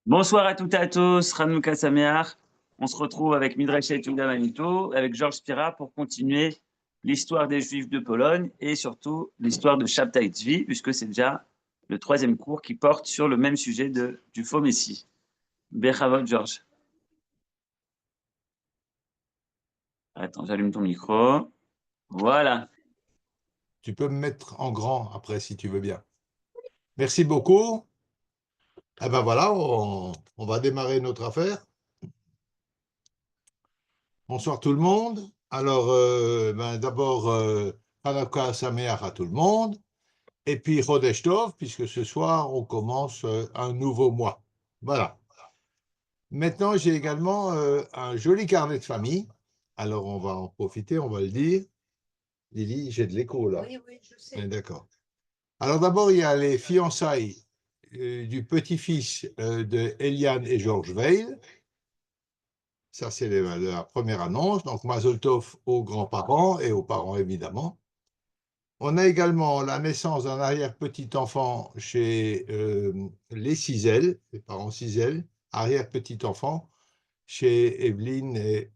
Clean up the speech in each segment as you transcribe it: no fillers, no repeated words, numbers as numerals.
Bonsoir à toutes et à tous, Hanouka Sameach. On se retrouve avec Midrash et Yehuda Manito, avec Georges Spira pour continuer l'histoire des Juifs de Pologne et surtout l'histoire de Shabtai Tzvi, puisque c'est déjà le troisième cours qui porte sur le même sujet du faux Messie. Bechavot, Georges. Attends, j'allume ton micro. Voilà. Tu peux me mettre en grand après si tu veux bien. Merci beaucoup. Eh ben voilà, on va démarrer notre affaire. Bonsoir tout le monde. Alors, d'abord, Hanouka Sameach à tout le monde. Et puis Chodesh Tov, puisque ce soir, on commence un nouveau mois. Voilà. Maintenant, j'ai également un joli carnet de famille. Alors, on va en profiter, on va le dire. Lily, j'ai de l'écho là. Oui, je sais. D'accord. Alors d'abord, il y a les fiançailles du petit-fils de Eliane et Georges Veil. Ça, c'est la première annonce. Donc, Mazel Tov aux grands-parents et aux parents, évidemment. On a également la naissance d'un arrière-petit-enfant chez les Cizel, les parents Cizel, arrière-petit-enfant chez Evelyne et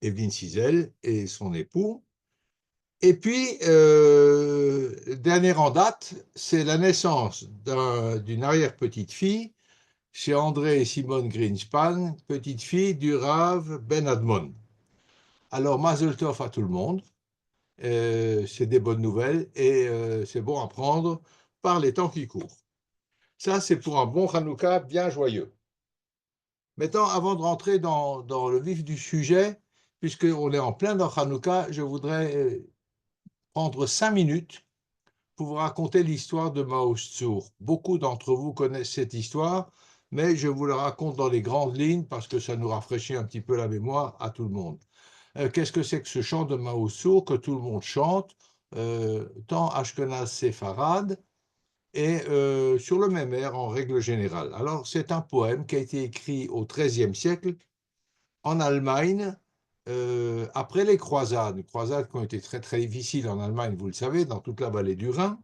Evelyne Cizel et son époux. Et puis, dernière en date, c'est la naissance d'une arrière-petite-fille chez André et Simone Greenspan, petite-fille du Rav Ben Admon. Alors, Mazel Tov à tout le monde, c'est des bonnes nouvelles et c'est bon à prendre par les temps qui courent. Ça, c'est pour un bon Hanouka bien joyeux. Maintenant, avant de rentrer dans le vif du sujet, puisqu'on est en plein dans Hanouka, je voudrais prendre 5 minutes pour vous raconter l'histoire de Mao Tzu. Beaucoup d'entre vous connaissent cette histoire, mais je vous la raconte dans les grandes lignes parce que ça nous rafraîchit un petit peu la mémoire à tout le monde. Qu'est-ce que c'est que ce chant de Mao Tzu que tout le monde chante, tant Ashkenaz séfarade, et sur le même air en règle générale. Alors, c'est un poème qui a été écrit au XIIIe siècle en Allemagne, après les croisades qui ont été très très difficiles en Allemagne, vous le savez, dans toute la vallée du Rhin.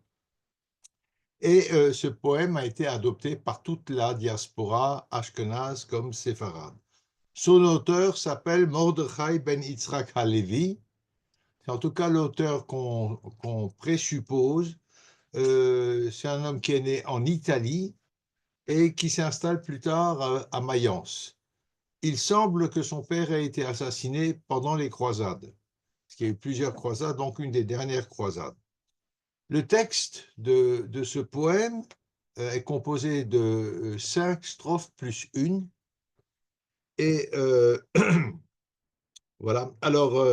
Et ce poème a été adopté par toute la diaspora ashkenaz comme séfarade. Son auteur s'appelle Mordechai ben Yitzhak Halevi. C'est en tout cas l'auteur qu'on présuppose. C'est un homme qui est né en Italie et qui s'installe plus tard à Mayence. Il semble que son père ait été assassiné pendant les croisades. Parce qu'il y a eu plusieurs croisades, donc une des dernières croisades. Le texte de ce poème est composé de 5 strophes plus une. Et voilà. Alors,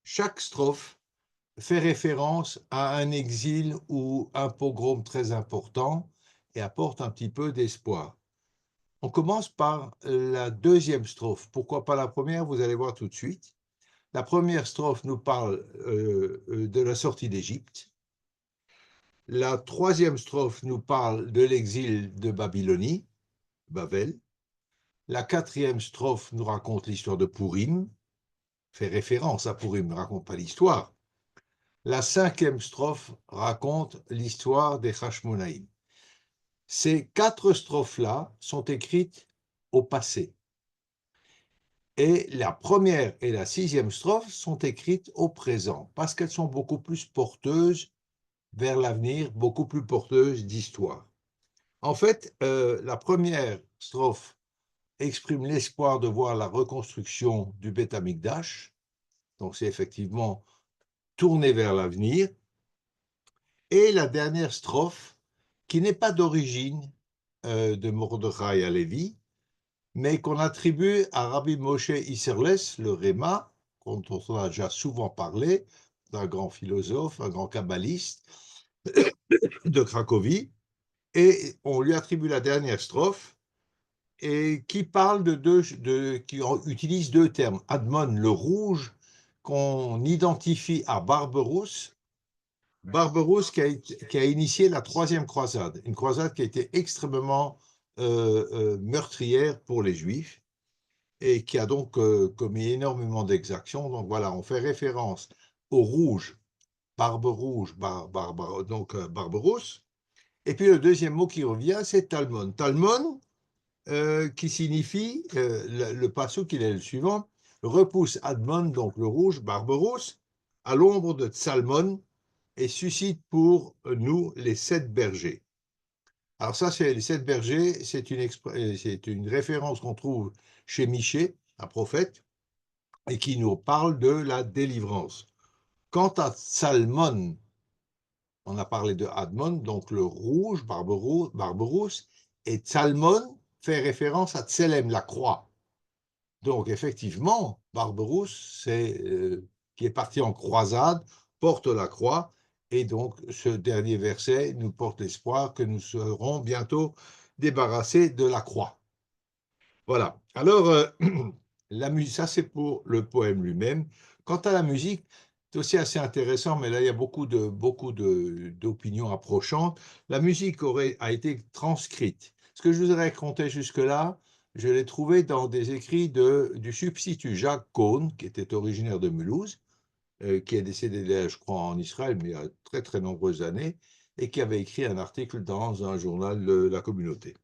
chaque strophe fait référence à un exil ou un pogrom très important et apporte un petit peu d'espoir. On commence par la deuxième strophe. Pourquoi pas la première? Vous allez voir tout de suite. La première strophe nous parle de la sortie d'Égypte. La troisième strophe nous parle de l'exil de Babylonie, Babel. La quatrième strophe nous raconte l'histoire de Pourim, fait référence à Pourim, ne raconte pas l'histoire. La cinquième strophe raconte l'histoire des Hashmonaïm. Ces 4 strophes-là sont écrites au passé. Et la première et la 6e strophe sont écrites au présent, parce qu'elles sont beaucoup plus porteuses vers l'avenir, beaucoup plus porteuses d'histoire. En fait, la première strophe exprime l'espoir de voir la reconstruction du Beth Amikdash, donc c'est effectivement tourné vers l'avenir, et la dernière strophe, qui n'est pas d'origine de Mordechai Halevi, mais qu'on attribue à Rabbi Moshe Isserles, le Réma, dont on a déjà souvent parlé, d'un grand philosophe, un grand kabbaliste de Cracovie, et on lui attribue la dernière strophe, et qui parle qui utilise 2 termes. Admon, le rouge, qu'on identifie à Barberousse. Barberousse qui a initié la 3e croisade, une croisade qui a été extrêmement meurtrière pour les Juifs et qui a donc commis énormément d'exactions. Donc voilà, on fait référence au rouge, Barbe Rouge, donc Barberousse. Et puis le deuxième mot qui revient, c'est Talmon. Talmon, qui signifie, le passouk, il est le suivant, repousse Admon, donc le rouge, Barberousse, à l'ombre de Tsalmon, et suscite pour nous les 7 bergers. Alors ça, c'est les 7 bergers, c'est une référence qu'on trouve chez Michée, un prophète, et qui nous parle de la délivrance. Quant à Tsalmon, on a parlé de Admon, donc le rouge, Barberousse, et Tsalmon fait référence à Tselem, la croix. Donc effectivement, Barberousse, qui est parti en croisade, porte la croix, et donc ce dernier verset nous porte l'espoir que nous serons bientôt débarrassés de la croix. Voilà. Alors, ça c'est pour le poème lui-même. Quant à la musique, c'est aussi assez intéressant, mais là il y a beaucoup d'opinions approchantes. La musique a été transcrite. Ce que je vous ai raconté jusque-là, je l'ai trouvé dans des écrits du substitut Jacques Cohn, qui était originaire de Mulhouse, qui est décédé, je crois, en Israël, mais il y a très très nombreuses années, et qui avait écrit un article dans un journal de la communauté.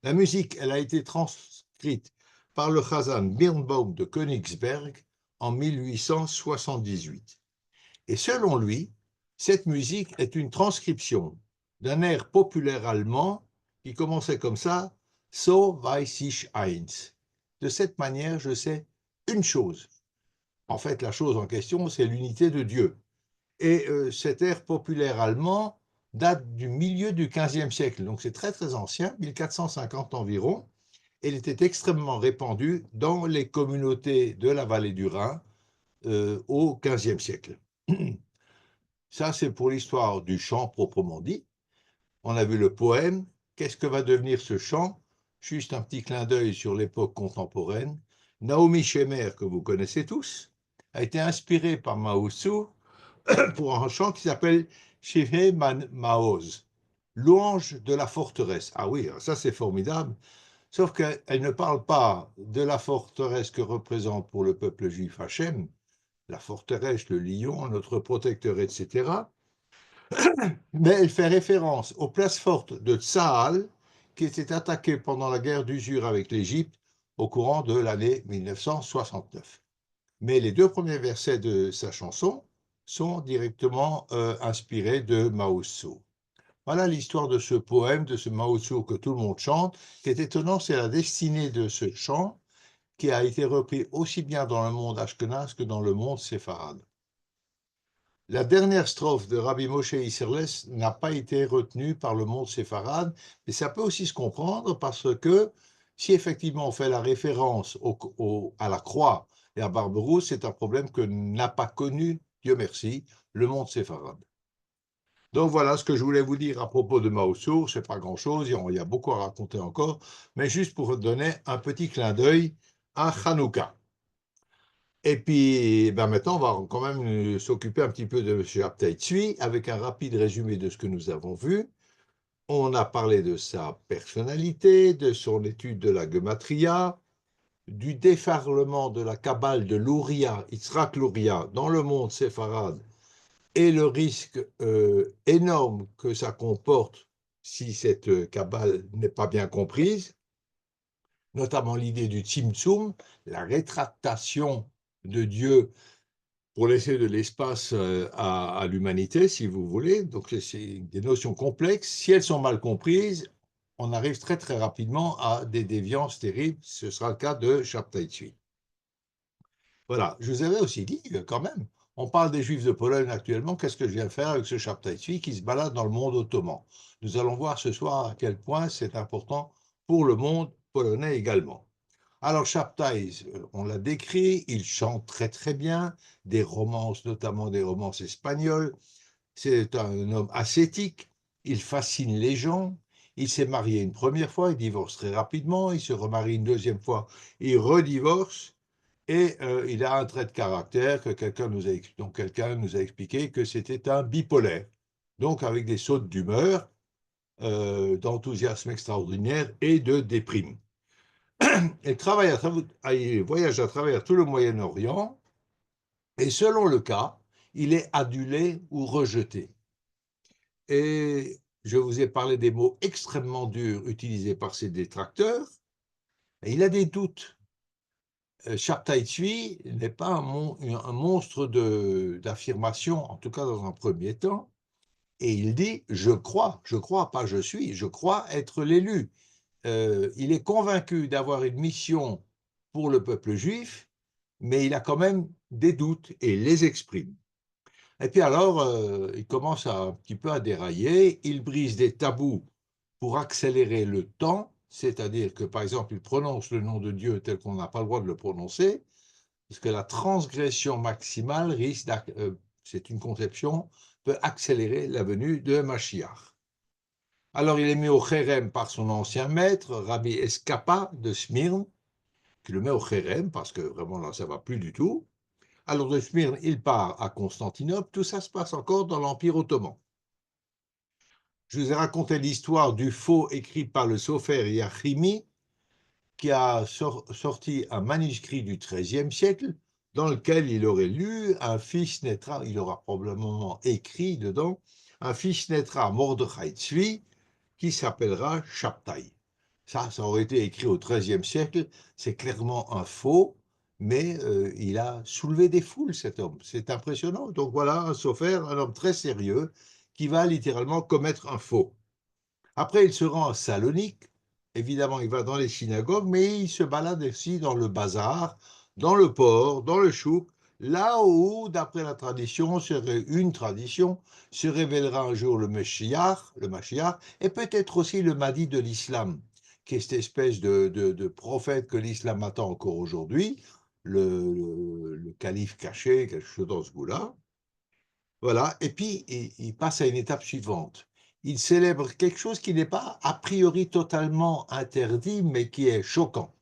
La musique, elle a été transcrite par le Chazan Birnbaum de Königsberg en 1878. Et selon lui, cette musique est une transcription d'un air populaire allemand qui commençait comme ça, So weiß ich eins. De cette manière, je sais une chose. En fait, la chose en question, c'est l'unité de Dieu. Et cet air populaire allemand date du milieu du XVe siècle, donc c'est très très ancien, 1450 environ, et il était extrêmement répandu dans les communautés de la vallée du Rhin au XVe siècle. Ça, c'est pour l'histoire du chant proprement dit. On a vu le poème. Qu'est-ce que va devenir ce chant? Juste un petit clin d'œil sur l'époque contemporaine. Naomi Shemer, que vous connaissez tous, a été inspiré par Mao Tzu pour un chant qui s'appelle Shivhe Maoz, louange de la forteresse. Ah oui, ça c'est formidable. Sauf qu'elle ne parle pas de la forteresse que représente pour le peuple juif Hachem, la forteresse, le lion, notre protecteur, etc. Mais elle fait référence aux places fortes de Tsahal qui étaient attaquées pendant la guerre d'usure avec l'Égypte au courant de l'année 1969. Mais les 2 premiers versets de sa chanson sont directement inspirés de Mao Tzu. Voilà l'histoire de ce poème, de ce Mao Tzu que tout le monde chante. Ce qui est étonnant, c'est la destinée de ce chant qui a été repris aussi bien dans le monde ashkénaze que dans le monde séfarade. La dernière strophe de Rabbi Moshe Isserles n'a pas été retenue par le monde séfarade, mais ça peut aussi se comprendre parce que si effectivement on fait la référence à la croix et à Barberousse, c'est un problème que n'a pas connu, Dieu merci, le monde séfarade. Donc voilà ce que je voulais vous dire à propos de Mao Tzu, c'est pas grand-chose, il y a beaucoup à raconter encore, mais juste pour vous donner un petit clin d'œil à Hanouka. Et puis, ben maintenant, on va quand même s'occuper un petit peu de M. Shabtai Tzvi avec un rapide résumé de ce que nous avons vu. On a parlé de sa personnalité, de son étude de la gematria, du déferlement de la Kabbale de Louria, Yitzhak Louria, dans le monde séfarade, et le risque énorme que ça comporte si cette Kabbale n'est pas bien comprise, notamment l'idée du Tzimtzum, la rétractation de Dieu pour laisser de l'espace à l'humanité, si vous voulez. Donc, c'est des notions complexes. Si elles sont mal comprises, on arrive très, très rapidement à des déviances terribles. Ce sera le cas de Shabtai Tzvi. Voilà. Je vous avais aussi dit, quand même, on parle des Juifs de Pologne actuellement. Qu'est-ce que je viens faire avec ce Shabtai Tzvi qui se balade dans le monde ottoman? Nous allons voir ce soir à quel point c'est important pour le monde polonais également. Alors, Shabtai, on l'a décrit, il chante très très bien, des romances, notamment des romances espagnoles. C'est un homme ascétique, il fascine les gens. Il s'est marié une première fois, il divorce très rapidement, il se remarie une deuxième fois, il redivorce, et il a un trait de caractère dont quelqu'un nous a expliqué que c'était un bipolaire, donc avec des sautes d'humeur, d'enthousiasme extraordinaire et de déprime. Il voyage à travers tout le Moyen-Orient et selon le cas, il est adulé ou rejeté. Et je vous ai parlé des mots extrêmement durs utilisés par ses détracteurs, et il a des doutes. Shabtai Tzvi n'est pas un monstre d'affirmation, en tout cas dans un premier temps, et il dit « je crois, pas je suis, je crois être l'élu ». Il est convaincu d'avoir une mission pour le peuple juif, mais il a quand même des doutes et il les exprime. Et puis alors, il commence un petit peu à dérailler, il brise des tabous pour accélérer le temps, c'est-à-dire que, par exemple, il prononce le nom de Dieu tel qu'on n'a pas le droit de le prononcer, parce que la transgression maximale risque, c'est une conception, peut accélérer la venue de Mashiach. Alors il est mis au Kherem par son ancien maître, Rabbi Escapa de Smyrne, qui le met au Kherem, parce que vraiment là, ça ne va plus du tout. Alors de Smyrne, il part à Constantinople, tout ça se passe encore dans l'Empire ottoman. Je vous ai raconté l'histoire du faux écrit par le Sofer Yachimi, qui a sorti un manuscrit du XIIIe siècle, dans lequel il aurait lu un fils naîtra, il aura probablement écrit dedans, un fils naîtra Mordechai Tzvi, qui s'appellera Shabtai. Ça aurait été écrit au XIIIe siècle, c'est clairement un faux, mais il a soulevé des foules, cet homme. C'est impressionnant. Donc voilà, un Sofer, un homme très sérieux, qui va littéralement commettre un faux. Après, il se rend à Salonique. Évidemment, il va dans les synagogues, mais il se balade aussi dans le bazar, dans le port, dans le chouk, là où, d'après la tradition, une tradition, se révélera un jour le Mashiach, et peut-être aussi le Mahdi de l'islam, qui est cette espèce de prophète que l'islam attend encore aujourd'hui, le calife caché, quelque chose dans ce goût-là. Voilà, et puis il passe à une étape suivante. Il célèbre quelque chose qui n'est pas a priori totalement interdit, mais qui est choquant.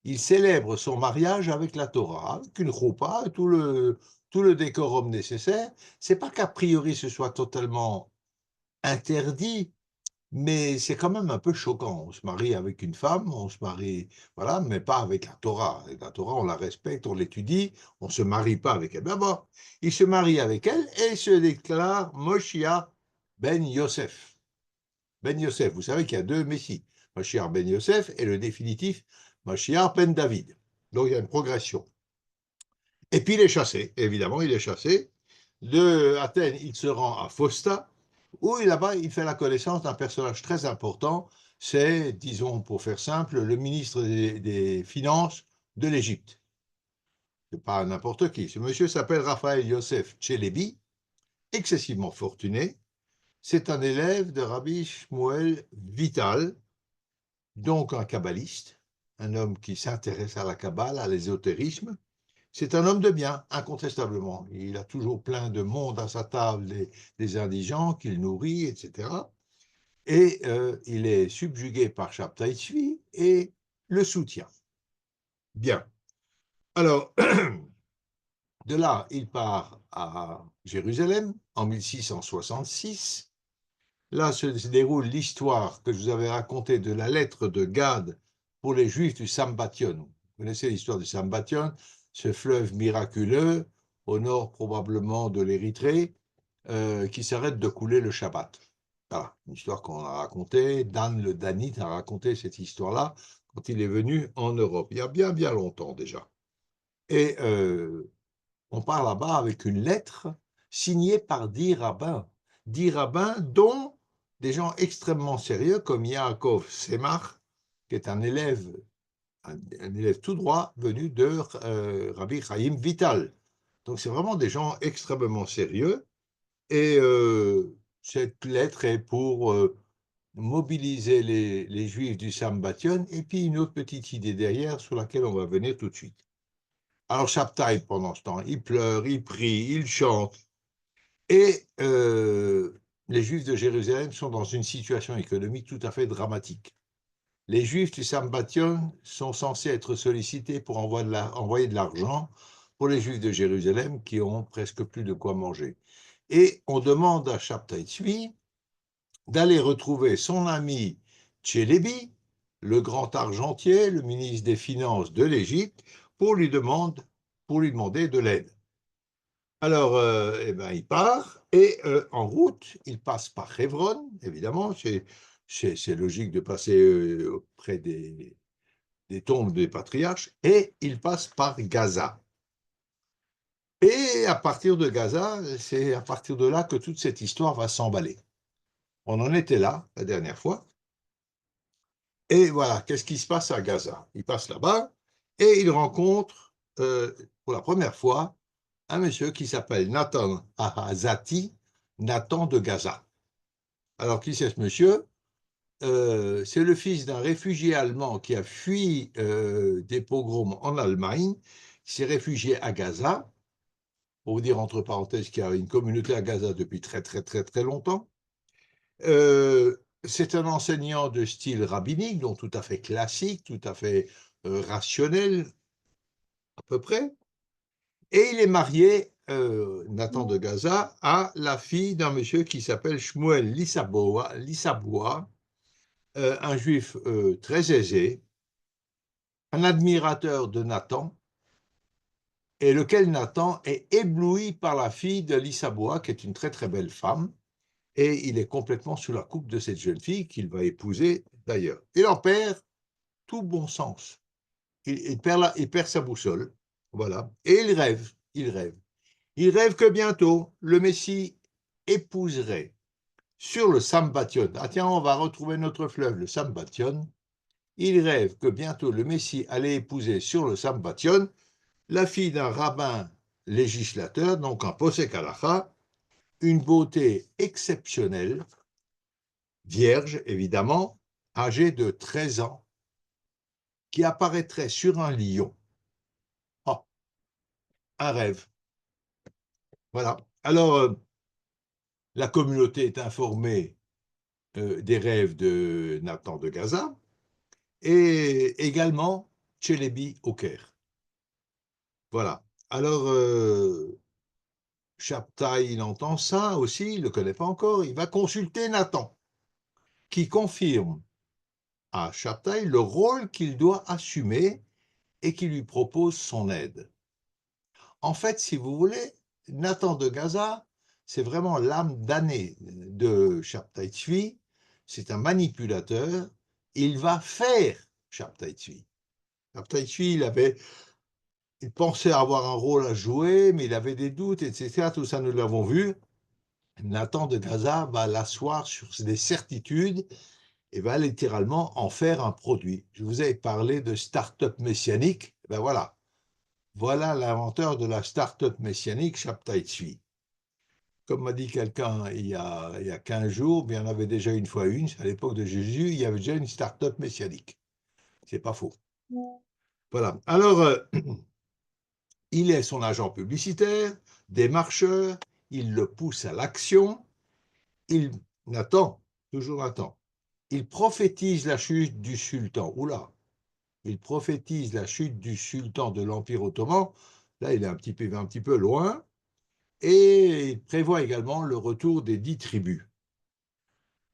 Il célèbre son mariage avec la Torah, avec une choupa, tout le décorum nécessaire. C'est pas qu'a priori ce soit totalement interdit, mais c'est quand même un peu choquant. On se marie avec une femme, on se marie, voilà, mais pas avec la Torah. Et la Torah, on la respecte, on l'étudie, on ne se marie pas avec elle. D'abord, il se marie avec elle et se déclare Moshiach ben Yosef. Ben Yosef, vous savez qu'il y a deux Messies, Moshiach ben Yosef et le définitif Moshiach ben David. Donc il y a une progression. Et puis il est chassé, évidemment, il est chassé. De Athènes, il se rend à Fausta, où là-bas, il fait la connaissance d'un personnage très important. C'est, disons pour faire simple, le ministre des Finances de l'Égypte. Ce n'est pas n'importe qui. Ce monsieur s'appelle Raphaël Yosef Tchelebi, excessivement fortuné. C'est un élève de Rabbi Shmuel Vital, donc un kabbaliste, un homme qui s'intéresse à la Kabbale, à l'ésotérisme. C'est un homme de bien, incontestablement. Il a toujours plein de monde à sa table, des indigents qu'il nourrit, etc. Et il est subjugué par Shabtai Tzvi et le soutient. Bien. Alors, de là, il part à Jérusalem en 1666. Là se déroule l'histoire que je vous avais racontée de la lettre de Gad pour les Juifs du Sambation. Vous connaissez l'histoire du Sambation, ce fleuve miraculeux au nord probablement de l'Érythrée qui s'arrête de couler le Shabbat. Voilà, une histoire qu'on a racontée. Dan le Danite a raconté cette histoire-là quand il est venu en Europe, il y a bien, bien longtemps déjà. Et on part là-bas avec une lettre signée par 10 rabbins. 10 rabbins dont des gens extrêmement sérieux comme Yaakov Semach, qui est un élève tout droit venu de Rabbi Chaim Vital. Donc c'est vraiment des gens extrêmement sérieux. Et cette lettre est pour mobiliser les Juifs du Sambation, et puis une autre petite idée derrière sur laquelle on va venir tout de suite. Alors Shabtai, pendant ce temps, il pleure, il prie, il chante, et les Juifs de Jérusalem sont dans une situation économique tout à fait dramatique. Les Juifs du Sambation sont censés être sollicités pour envoyer de l'argent pour les Juifs de Jérusalem qui ont presque plus de quoi manger. Et on demande à Shabtai Tzvi d'aller retrouver son ami Tchelebi, le grand argentier, le ministre des Finances de l'Égypte, pour lui demander de l'aide. Alors, il part Et en route, il passe par Hébron, évidemment, c'est logique de passer près des tombes des patriarches, et il passe par Gaza. Et à partir de Gaza, c'est à partir de là que toute cette histoire va s'emballer. On en était là la dernière fois. Et voilà, qu'est-ce qui se passe à Gaza? Il passe là-bas et il rencontre pour la première fois un monsieur qui s'appelle Nathan Ahazati, Nathan de Gaza. Alors, qui c'est ce monsieur? C'est le fils d'un réfugié allemand qui a fui des pogroms en Allemagne, qui s'est réfugié à Gaza. Pour vous dire entre parenthèses qu'il y a une communauté à Gaza depuis très très très très longtemps. C'est un enseignant de style rabbinique, donc tout à fait classique, tout à fait rationnel, à peu près. Et il est marié, Nathan de Gaza, à la fille d'un monsieur qui s'appelle Shmuel Lissaboua, un juif très aisé, un admirateur de Nathan, et lequel Nathan est ébloui par la fille de Lissaboua, qui est une très très belle femme, et il est complètement sous la coupe de cette jeune fille qu'il va épouser d'ailleurs. Il en perd tout bon sens. Il perd sa boussole, voilà, et il rêve, il rêve. Il rêve que bientôt le Messie épouserait sur le Sambation. Ah tiens, on va retrouver notre fleuve, le Sambation. Il rêve que bientôt le Messie allait épouser sur le Sambation la fille d'un rabbin législateur, donc un posek halacha, une beauté exceptionnelle, vierge évidemment, âgée de 13 ans, qui apparaîtrait sur un lion. Oh, un rêve. Voilà. Alors, la communauté est informée des rêves de Nathan de Gaza et également Chelebi au Caire. Voilà. Alors, Shabtai, il entend ça aussi, il ne le connaît pas encore, il va consulter Nathan, qui confirme à Shabtai le rôle qu'il doit assumer et qui lui propose son aide. En fait, si vous voulez, Nathan de Gaza, c'est vraiment l'âme damnée de Shabtai Tzvi, c'est un manipulateur, il va faire Shabtai Tzvi. Shabtai Tzvi, il pensait avoir un rôle à jouer, mais il avait des doutes, etc. Tout ça, nous l'avons vu. Nathan de Gaza va l'asseoir sur des certitudes et va littéralement en faire un produit. Je vous avais parlé de start-up messianique, ben voilà. Voilà l'inventeur de la start-up messianique, Shabtai Tzvi. Comme m'a dit quelqu'un il y a 15 jours, il y en avait déjà une fois une, à l'époque de Jésus, il y avait déjà une start-up messianique. C'est pas faux. Voilà. Alors, il est son agent publicitaire, démarcheur, il le pousse à l'action, il attend, toujours attend. Il prophétise la chute du sultan. Oula, il prophétise la chute du sultan de l'Empire ottoman. Là, il est un petit peu loin. Et il prévoit également le retour des 10 tribus.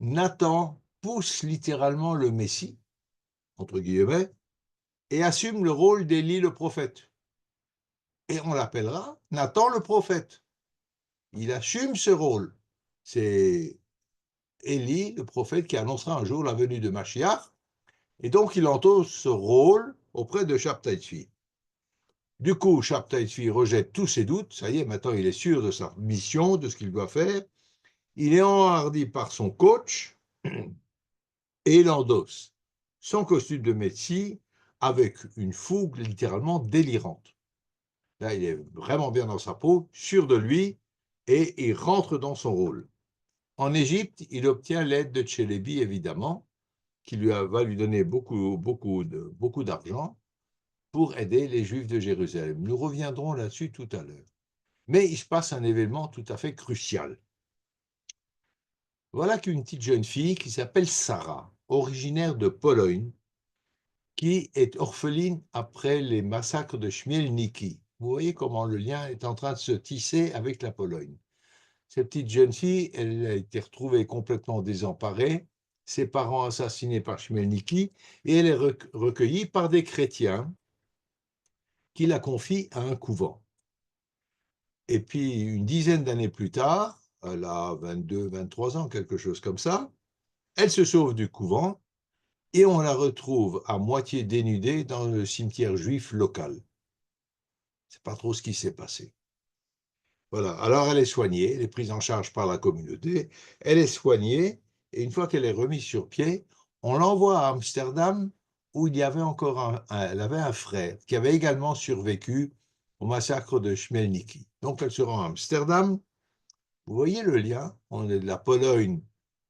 Nathan pousse littéralement le Messie, entre guillemets, et assume le rôle d'Élie le prophète. Et on l'appellera Nathan le prophète. Il assume ce rôle. C'est Élie, le prophète, qui annoncera un jour la venue de Mashiach, et donc il endosse ce rôle auprès de Shabtai Tzvi. Du coup, Shabtai Tzvi rejette tous ses doutes, ça y est, maintenant il est sûr de sa mission, de ce qu'il doit faire, il est enhardi par son coach, et il endosse son costume de Messie avec une fougue littéralement délirante. Là, il est vraiment bien dans sa peau, sûr de lui, et il rentre dans son rôle. En Égypte, il obtient l'aide de Tchélébi, évidemment, qui va lui donner beaucoup d'argent pour aider les Juifs de Jérusalem. Nous reviendrons là-dessus tout à l'heure. Mais il se passe un événement tout à fait crucial. Voilà qu'une petite jeune fille qui s'appelle Sarah, originaire de Pologne, qui est orpheline après les massacres de Chmielniki. Vous voyez comment le lien est en train de se tisser avec la Pologne. Cette petite jeune fille, elle a été retrouvée complètement désemparée, ses parents assassinés par Chmielniki, et elle est recueillie par des chrétiens qui la confient à un couvent. Et puis, une dizaine d'années plus tard, elle a 22, 23 ans, quelque chose comme ça. Elle se sauve du couvent et on la retrouve à moitié dénudée dans le cimetière juif local. C'est pas trop ce qui s'est passé. Voilà. Alors elle est soignée, elle est prise en charge par la communauté, elle est soignée, et une fois qu'elle est remise sur pied, on l'envoie à Amsterdam où il y avait encore elle avait un frère qui avait également survécu au massacre de Chmielniki. Donc elle se rend à Amsterdam. Vous voyez le lien? On est de la Pologne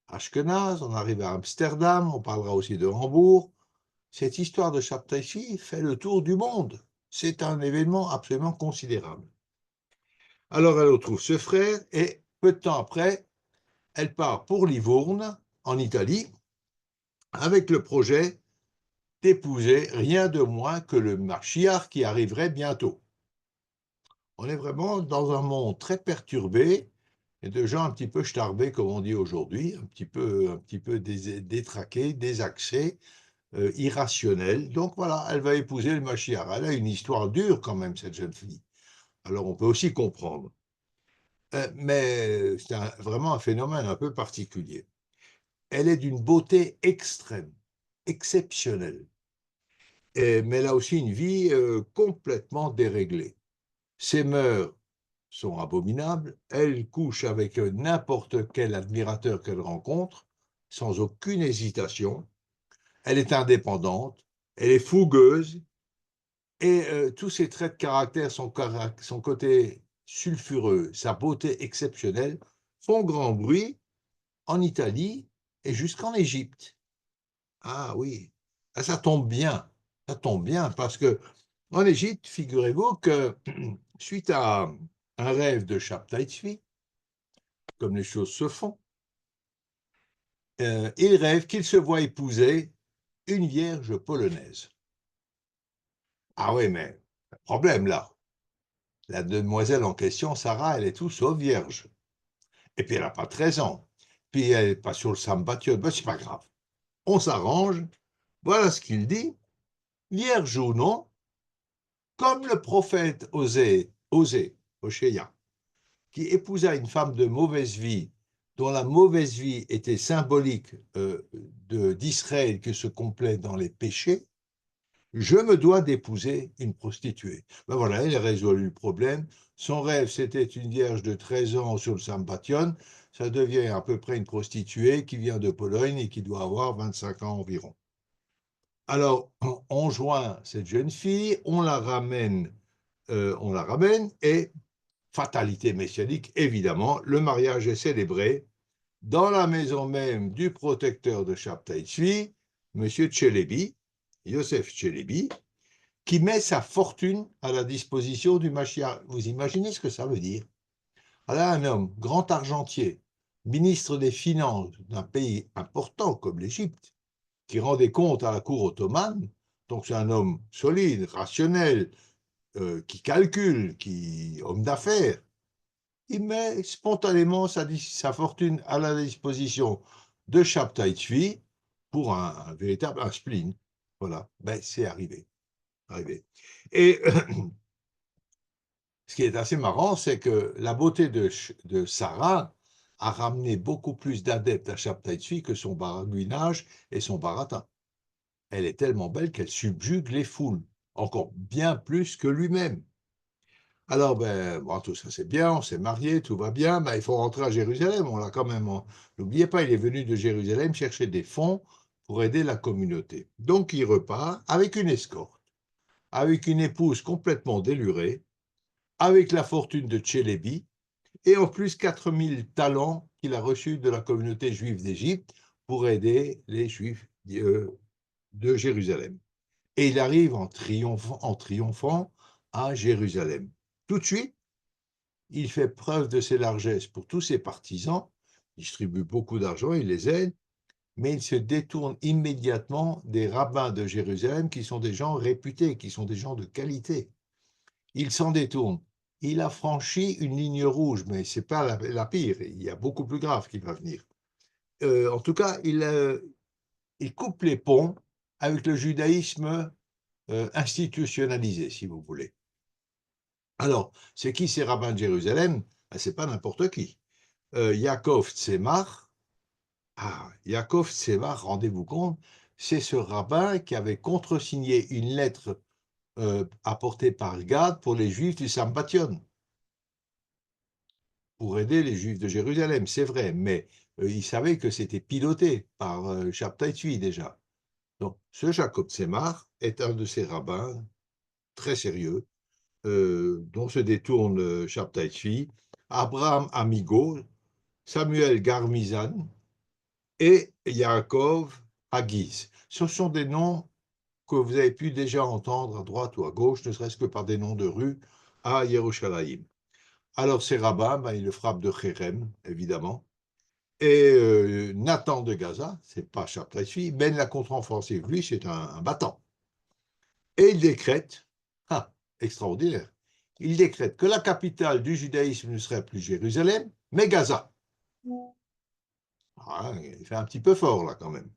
ashkénaze, on arrive à Amsterdam, on parlera aussi de Hambourg. Cette histoire de Shabtai Tzvi fait le tour du monde. C'est un événement absolument considérable. Alors elle retrouve ce frère et peu de temps après, elle part pour Livourne, en Italie, avec le projet d'épouser rien de moins que le Mashiach qui arriverait bientôt. On est vraiment dans un monde très perturbé et de gens un petit peu starbés, comme on dit aujourd'hui, un petit peu détraqués, désaxés, irrationnels. Donc voilà, elle va épouser le Mashiach. Elle a une histoire dure quand même, cette jeune fille. Alors on peut aussi comprendre. Mais c'est vraiment un phénomène un peu particulier. Elle est d'une beauté extrême, exceptionnelle, mais elle a aussi une vie complètement déréglée. Ses mœurs sont abominables, elle couche avec n'importe quel admirateur qu'elle rencontre, sans aucune hésitation, elle est indépendante, elle est fougueuse, et tous ses traits de caractère, son côté sulfureux, sa beauté exceptionnelle, font grand bruit en Italie et jusqu'en Égypte. Ah oui, ah, ça tombe bien parce que en Égypte, figurez-vous que suite à un rêve de Shabtai Tzvi, comme les choses se font, il rêve qu'il se voit épouser une vierge polonaise. Ah oui, mais problème là, la demoiselle en question, Sarah, elle est tout sauf vierge. Et puis elle n'a pas 13 ans. Puis elle n'est pas sur le Sambatyon. Ben, c'est pas grave. On s'arrange. Voilà ce qu'il dit. Vierge ou non, comme le prophète Oshéa, qui épousa une femme de mauvaise vie, dont la mauvaise vie était symbolique d'Israël qui se complaît dans les péchés, je me dois d'épouser une prostituée. Ben voilà, il a résolu le problème. Son rêve, c'était une vierge de 13 ans sur le Sambatyon. Ça devient à peu près une prostituée qui vient de Pologne et qui doit avoir 25 ans environ. Alors, on joint cette jeune fille, on la ramène et, fatalité messianique, évidemment, le mariage est célébré dans la maison même du protecteur de Shabtai Tzvi, M. Tchelebi, Yosef Tchelebi, qui met sa fortune à la disposition du Mashiach. Vous imaginez ce que ça veut dire? Voilà un homme, grand argentier, ministre des Finances d'un pays important comme l'Égypte, qui rend des comptes à la cour ottomane, donc c'est un homme solide, rationnel, qui calcule, homme d'affaires, il met spontanément sa fortune à la disposition de Shabtai Tzvi pour un véritable spleen. Voilà, ben, c'est arrivé. Et ce qui est assez marrant, c'est que la beauté de Sarah a ramené beaucoup plus d'adeptes à Shabtai Tzvi que son baragouinage et son baratin. Elle est tellement belle qu'elle subjugue les foules, encore bien plus que lui-même. Alors, ben, bon, tout ça c'est bien, on s'est marié, tout va bien, ben, il faut rentrer à Jérusalem, on l'a quand même. N'oubliez pas, il est venu de Jérusalem chercher des fonds pour aider la communauté. Donc, il repart avec une escorte, avec une épouse complètement délurée, avec la fortune de Tchélébi, et en plus 4000 talents qu'il a reçus de la communauté juive d'Égypte pour aider les Juifs de Jérusalem. Et il arrive en triomphant à Jérusalem. Tout de suite, il fait preuve de ses largesses pour tous ses partisans, distribue beaucoup d'argent, il les aide, mais il se détourne immédiatement des rabbins de Jérusalem qui sont des gens réputés, qui sont des gens de qualité. Il s'en détourne. Il a franchi une ligne rouge, mais ce n'est pas la pire, il y a beaucoup plus grave qui va venir. En tout cas, il coupe les ponts avec le judaïsme institutionnalisé, si vous voulez. Alors, c'est qui ces rabbins de Jérusalem? Ce n'est pas n'importe qui. Yaakov Tzemach. Ah, Yaakov Tzemach, rendez-vous compte, c'est ce rabbin qui avait contresigné une lettre apportée par Gad pour les Juifs du Sambation, pour aider les Juifs de Jérusalem, c'est vrai, mais il savait que c'était piloté par Shabtai Tzvi déjà. Donc, ce Jacob Tzemach est un de ces rabbins très sérieux, dont se détourne Shabtai Tzvi, Abraham Amigo, Samuel Garmizan et Yaakov Hagiz. Ce sont des noms que vous avez pu déjà entendre à droite ou à gauche, ne serait-ce que par des noms de rues à Yerushalayim. Alors ces rabbins, ben, ils le frappent de Kherem, évidemment, et Nathan de Gaza, c'est pas Shabtai Tzvi, mène la contre-offensive. Lui, c'est un battant. Et il décrète, extraordinaire, il décrète que la capitale du judaïsme ne serait plus Jérusalem, mais Gaza. Ah, il fait un petit peu fort là quand même.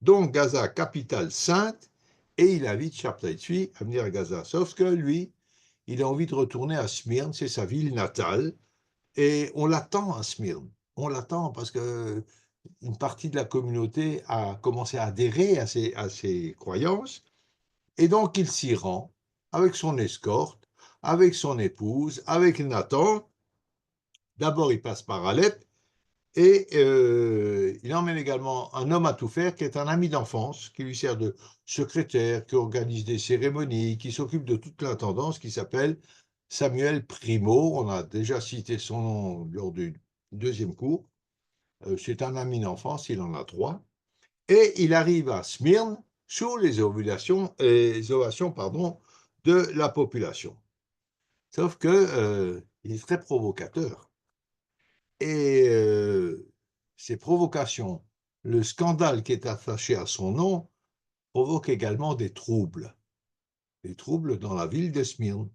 Donc Gaza, capitale sainte, et il invite Shabtai Tzvi à venir à Gaza. Sauf que lui, il a envie de retourner à Smyrne, c'est sa ville natale, et on l'attend à Smyrne. On l'attend parce que une partie de la communauté a commencé à adhérer à ses croyances, et donc il s'y rend avec son escorte, avec son épouse, avec Nathan. D'abord, il passe par Alep, et il emmène également un homme à tout faire qui est un ami d'enfance, qui lui sert de secrétaire, qui organise des cérémonies, qui s'occupe de toute l'intendance, qui s'appelle Samuel Primo. On a déjà cité son nom lors du deuxième cours. C'est un ami d'enfance, il en a 3. Et il arrive à Smyrne sous les ovations de la population. Sauf que il est très provocateur. Et ces provocations, le scandale qui est attaché à son nom, provoque également des troubles dans la ville de Smyrne.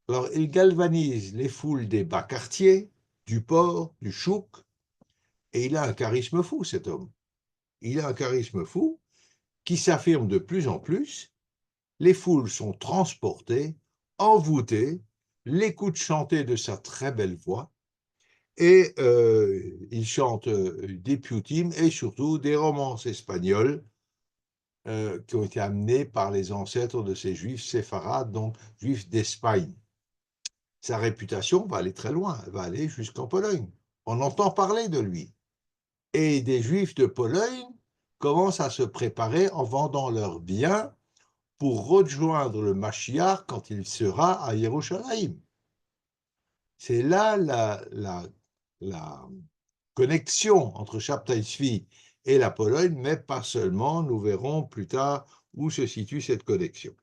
Alors, il galvanise les foules des bas quartiers, du port, du chouk, et il a un charisme fou, cet homme. Il a un charisme fou qui s'affirme de plus en plus. Les foules sont transportées, envoûtées, l'écoutent chanter de sa très belle voix, et il chante des pioutimes et surtout des romances espagnoles qui ont été amenées par les ancêtres de ces juifs séfarades, donc juifs d'Espagne. Sa réputation va aller très loin, elle va aller jusqu'en Pologne. On entend parler de lui. Et des juifs de Pologne commencent à se préparer en vendant leurs biens pour rejoindre le Mashiach quand il sera à Yerushalayim. C'est là la connexion entre Shabtai Tzvi et la Pologne, mais pas seulement, nous verrons plus tard où se situe cette connexion.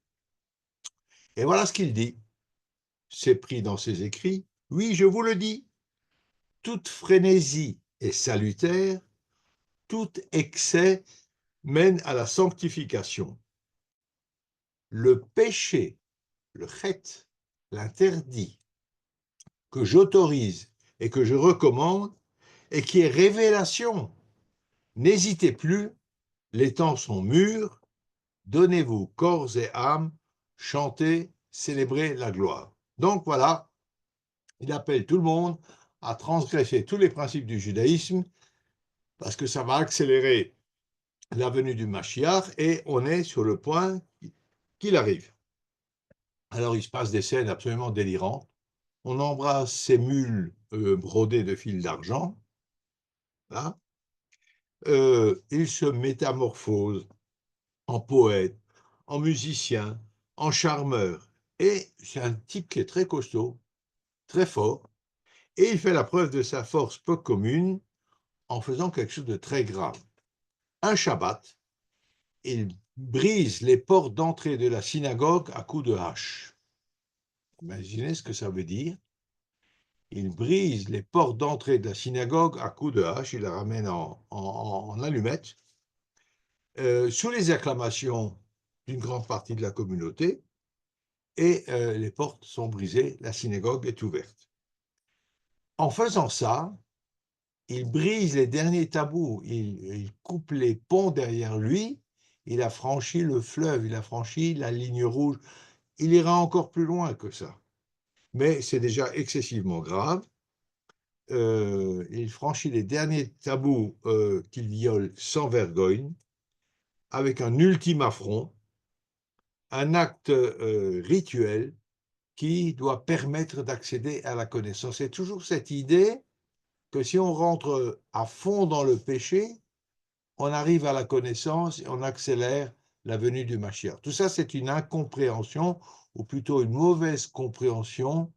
Et voilà ce qu'il dit. C'est pris dans ses écrits. Oui, je vous le dis, toute frénésie est salutaire, tout excès mène à la sanctification. Le péché, le chet, l'interdit, que j'autorise et que je recommande, et qui est révélation. N'hésitez plus, les temps sont mûrs, donnez-vous corps et âme, chantez, célébrez la gloire. Donc voilà, il appelle tout le monde à transgresser tous les principes du judaïsme, parce que ça va accélérer la venue du Mashiach, et on est sur le point qu'il arrive. Alors il se passe des scènes absolument délirantes. On embrasse ces mules brodées de fils d'argent, là. Il se métamorphose en poète, en musicien, en charmeur. Et c'est un type qui est très costaud, très fort, et il fait la preuve de sa force peu commune en faisant quelque chose de très grave. Un Shabbat, il brise les portes d'entrée de la synagogue à coups de hache. Imaginez ce que ça veut dire. Il brise les portes d'entrée de la synagogue à coups de hache, il la ramène en allumettes, sous les acclamations d'une grande partie de la communauté, et les portes sont brisées, la synagogue est ouverte. En faisant ça, il brise les derniers tabous, il coupe les ponts derrière lui, il a franchi le fleuve, il a franchi la ligne rouge, il ira encore plus loin que ça. Mais c'est déjà excessivement grave. il franchit les derniers tabous qu'il viole sans vergogne, avec un ultime affront, un acte rituel qui doit permettre d'accéder à la connaissance. C'est toujours cette idée que si on rentre à fond dans le péché, on arrive à la connaissance et on accélère la venue du Mashiach. Tout ça, c'est une incompréhension, ou plutôt une mauvaise compréhension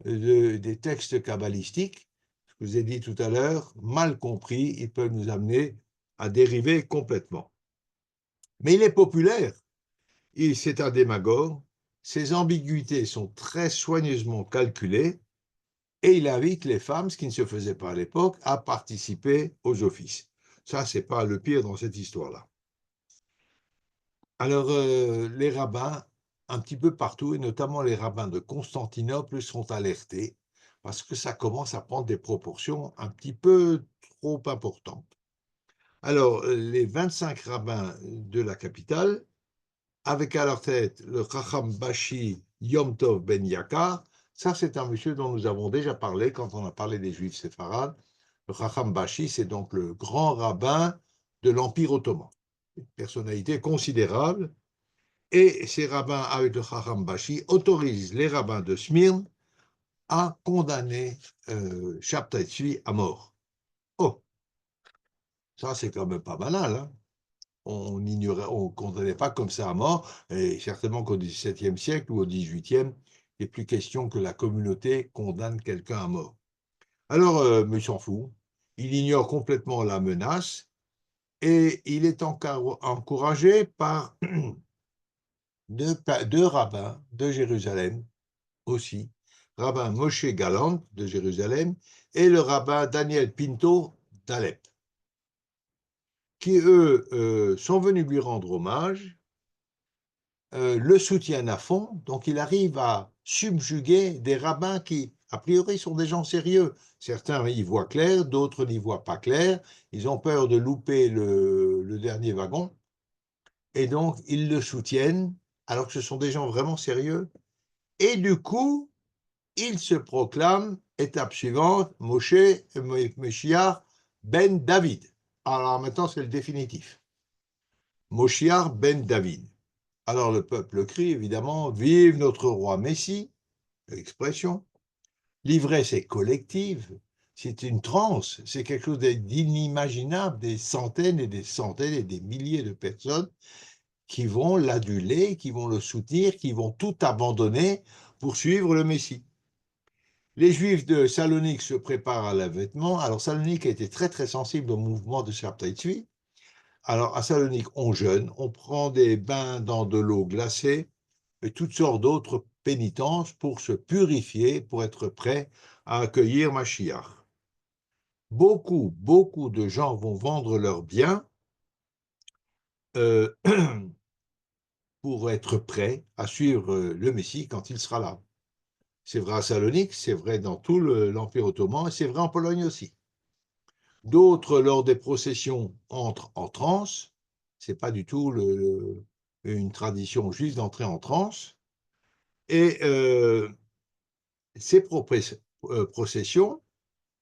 des textes kabbalistiques. Je vous ai dit tout à l'heure, mal compris, ils peuvent nous amener à dériver complètement. Mais il est populaire, c'est un démagogue, ses ambiguïtés sont très soigneusement calculées, et il invite les femmes, ce qui ne se faisait pas à l'époque, à participer aux offices. Ça, c'est pas le pire dans cette histoire-là. Alors, les rabbins, un petit peu partout, et notamment les rabbins de Constantinople, sont alertés parce que ça commence à prendre des proportions un petit peu trop importantes. Alors, les 25 rabbins de la capitale, avec à leur tête le Chacham Bashi Yom Tov Ben Yakar, ça c'est un monsieur dont nous avons déjà parlé quand on a parlé des Juifs séfarades. Le Chacham Bashi, c'est donc le grand rabbin de l'Empire ottoman, une personnalité considérable. Et ces rabbins, avec le Chacham Bashi, autorisent les rabbins de Smyrne à condamner Shabtai Tzvi à mort. Oh, ça c'est quand même pas banal, hein. On ignorait, on ne condamnait pas comme ça à mort, et certainement qu'au XVIIe siècle ou au XVIIIe, il n'est plus question que la communauté condamne quelqu'un à mort. Alors, mais il s'en fout, il ignore complètement la menace, et il est encouragé par deux rabbins de Jérusalem aussi, rabbin Moshe Galant de Jérusalem et le rabbin Daniel Pinto d'Alep, qui eux sont venus lui rendre hommage, le soutiennent à fond, donc il arrive à subjuguer des rabbins qui, a priori, sont des gens sérieux. Certains y voient clair, d'autres n'y voient pas clair, ils ont peur de louper le dernier wagon, et donc ils le soutiennent, alors que ce sont des gens vraiment sérieux, et du coup, il se proclame, étape suivante, Moshe Meshiach ben David. Alors maintenant, c'est le définitif. Moshiach ben David. Alors le peuple crie, évidemment, vive notre roi Messie, l'expression. L'ivresse est collective, c'est une transe, c'est quelque chose d'inimaginable, des centaines et des centaines et des milliers de personnes qui vont l'aduler, qui vont le soutenir, qui vont tout abandonner pour suivre le Messie. Les Juifs de Salonique se préparent à l'avènement. Alors, Salonique a été très, très sensible au mouvement de Shabtai Tzvi. Alors, à Salonique, on jeûne, on prend des bains dans de l'eau glacée et toutes sortes d'autres pénitences pour se purifier, pour être prêt à accueillir Mashiach. Beaucoup, beaucoup de gens vont vendre leurs biens euh, pour être prêts à suivre le Messie quand il sera là. C'est vrai à Salonique, c'est vrai dans tout l'Empire ottoman et c'est vrai en Pologne aussi. D'autres, lors des processions, entrent en transe. Ce n'est pas du tout une tradition juive d'entrer en transe. Et ces processions,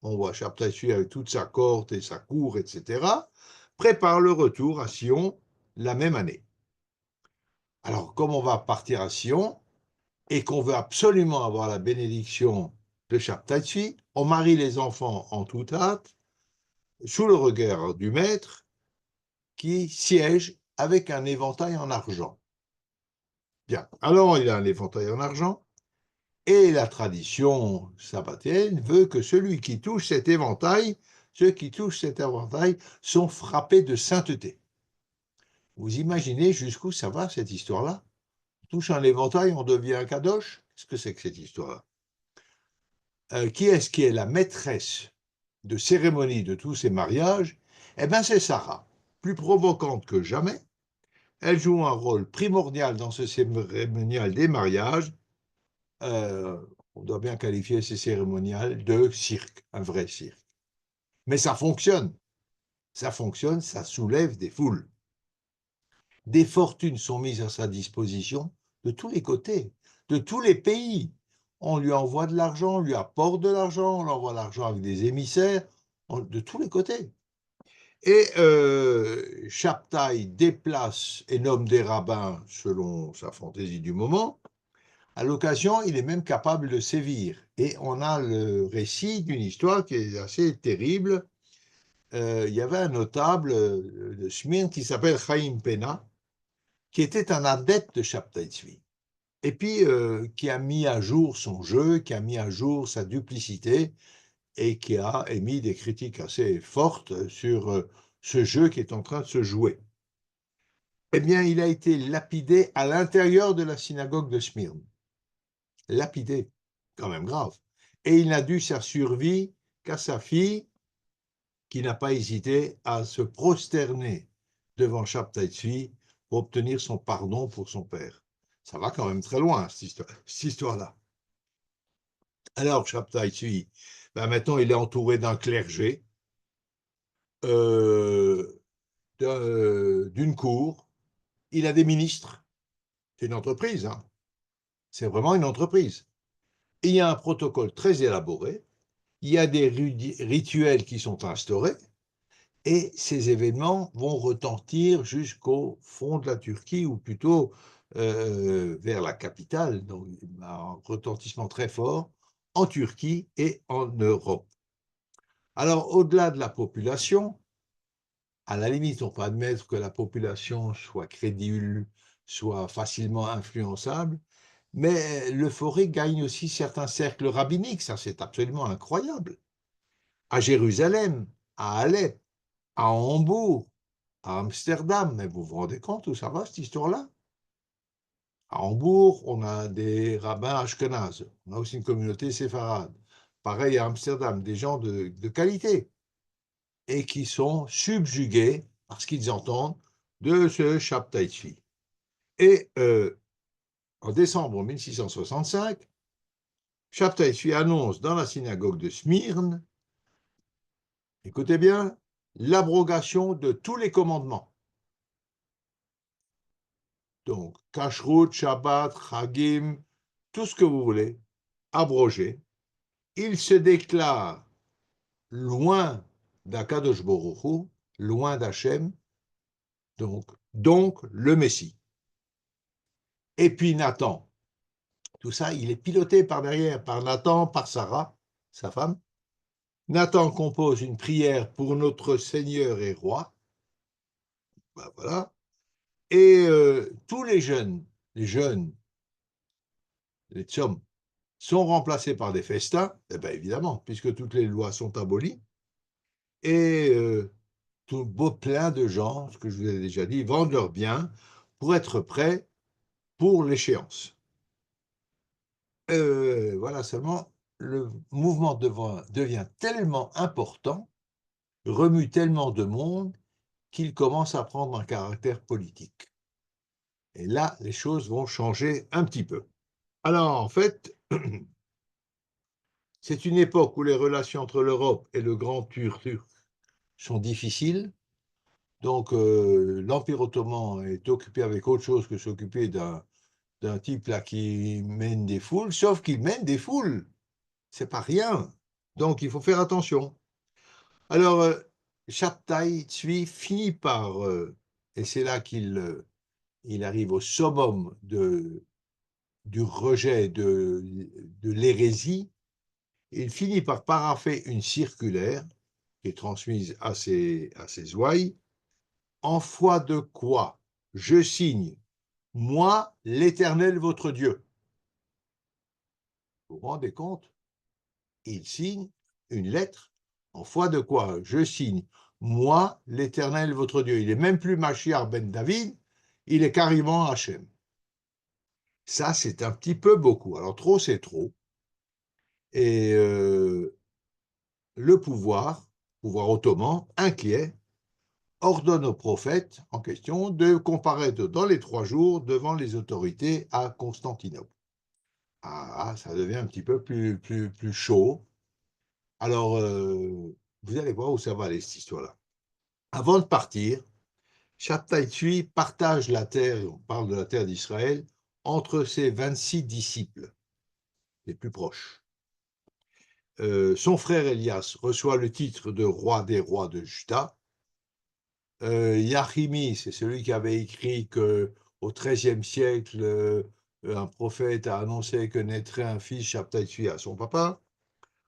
on voit Shabtai Tzvi avec toute sa cohorte et sa cour, etc., préparent le retour à Sion la même année. Alors, comme on va partir à Sion et qu'on veut absolument avoir la bénédiction de Shabtai Tzvi, on marie les enfants en toute hâte, sous le regard du maître, qui siège avec un éventail en argent. Bien, alors il a un éventail en argent, et la tradition sabbatienne veut que celui qui touche cet éventail, ceux qui touchent cet éventail sont frappés de sainteté. Vous imaginez jusqu'où ça va cette histoire-là? On touche un éventail, on devient un kadosh? Qu'est-ce que c'est que cette histoire-là? Qui est-ce qui est la maîtresse de cérémonie de tous ces mariages? Eh bien, c'est Sarah, plus provocante que jamais. Elle joue un rôle primordial dans ce cérémonial des mariages. On doit bien qualifier ces cérémonials de cirque, un vrai cirque. Mais ça fonctionne, ça soulève des foules. Des fortunes sont mises à sa disposition de tous les côtés, de tous les pays. on lui envoie de l'argent, on lui apporte de l'argent, on lui envoie de l'argent avec des émissaires, de tous les côtés. Et Shabtai déplace et nomme des rabbins selon sa fantaisie du moment. À l'occasion, il est même capable de sévir. Et on a le récit d'une histoire qui est assez terrible. Il y avait un notable de Smyrne qui s'appelle Chaim Pena, qui était un adepte de Shabtai Tzvi. Et puis, qui a mis à jour son jeu, qui a mis à jour sa duplicité, et qui a émis des critiques assez fortes sur ce jeu qui est en train de se jouer. Eh bien, il a été lapidé à l'intérieur de la synagogue de Smyrne. Lapidé, quand même grave. Et il n'a dû sa survie qu'à sa fille, qui n'a pas hésité à se prosterner devant Shabtai Tzvi pour obtenir son pardon pour son père. Ça va quand même très loin, cette histoire-là. Alors, Shabtai Tzvi, ben maintenant, il est entouré d'un clergé, d'une cour. Il a des ministres. C'est une entreprise, hein. C'est vraiment une entreprise. Et il y a un protocole très élaboré. Il y a des rituels qui sont instaurés. Et ces événements vont retentir jusqu'au fond de la Turquie, ou plutôt vers la capitale, donc un retentissement très fort en Turquie et en Europe. Alors, au-delà de la population, à la limite, on peut admettre que la population soit crédule, soit facilement influençable, mais l'euphorie gagne aussi certains cercles rabbiniques, ça c'est absolument incroyable. À Jérusalem, à Alep, à Hambourg, à Amsterdam, mais vous vous rendez compte où ça va cette histoire-là? À Hambourg, on a des rabbins ashkénazes, on a aussi une communauté séfarade. Pareil à Amsterdam, des gens de qualité, et qui sont subjugués par ce qu'ils entendent de ce Shabtai Tzvi. Et en décembre 1665, Shabtai Tzvi annonce dans la synagogue de Smyrne, écoutez bien, l'abrogation de tous les commandements. Donc, Kashrut, Shabbat, Chagim, tout ce que vous voulez, abrogé. Il se déclare loin d'Akadosh Baruch Hu, loin d'Hachem, donc le Messie. Et puis Nathan, tout ça, il est piloté par derrière, par Nathan, par Sarah, sa femme. Nathan compose une prière pour notre Seigneur et Roi. Ben voilà. Et tous les tzoms, sont remplacés par des festins, eh bien évidemment, puisque toutes les lois sont abolies. Et plein de gens, ce que je vous ai déjà dit, vendent leurs biens pour être prêts pour l'échéance. Voilà, seulement le mouvement devient tellement important, remue tellement de monde, qu'il commence à prendre un caractère politique. Et là, les choses vont changer un petit peu. Alors, en fait, c'est une époque où les relations entre l'Europe et le grand turc sont difficiles. Donc, l'Empire ottoman est occupé avec autre chose que s'occuper d'un type là qui mène des foules, sauf qu'il mène des foules. C'est pas rien. Donc, il faut faire attention. Alors, Shabtai Tzvi finit par, et c'est là qu'il arrive au summum du rejet de l'hérésie, il finit par parapher une circulaire qui est transmise à ses ouailles, en foi de quoi je signe, moi, l'Éternel votre Dieu. Vous vous rendez compte? Il signe une lettre, en foi de quoi je signe, moi, l'Éternel votre Dieu. Il n'est même plus Mashiach ben David, il est carrément Hachem. Ça, c'est un petit peu beaucoup. Alors, trop, c'est trop. Et le pouvoir ottoman, inquiet, ordonne au prophète en question de comparaître dans les 3 jours devant les autorités à Constantinople. Ah, ça devient un petit peu plus chaud. Alors, vous allez voir où ça va aller, cette histoire-là. Avant de partir, Shabtai Tzvi partage la terre, on parle de la terre d'Israël, entre ses 26 disciples. les plus proches. Son frère Elias reçoit le titre de roi des rois de Juda. Yachimi, c'est celui qui avait écrit qu'au XIIIe siècle, un prophète a annoncé que naîtrait un fils, Shabtai Tzvi, à son papa.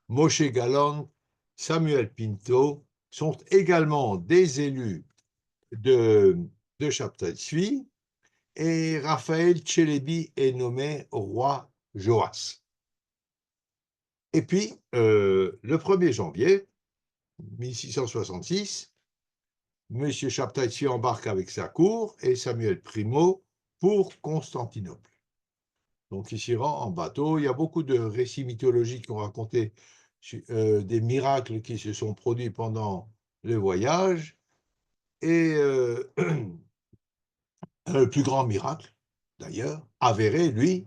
Moshe Galant, Samuel Pinto sont également des élus de Shabtai Tzvi, et Raphaël Tchelebi est nommé roi Joas. Et puis, le 1er janvier 1666, M. Shabtai Tzvi embarque avec sa cour et Samuel Primo pour Constantinople. Donc, il s'y rend en bateau. Il y a beaucoup de récits mythologiques qui ont raconté des miracles qui se sont produits pendant le voyage. Et le plus grand miracle, d'ailleurs, avéré, lui,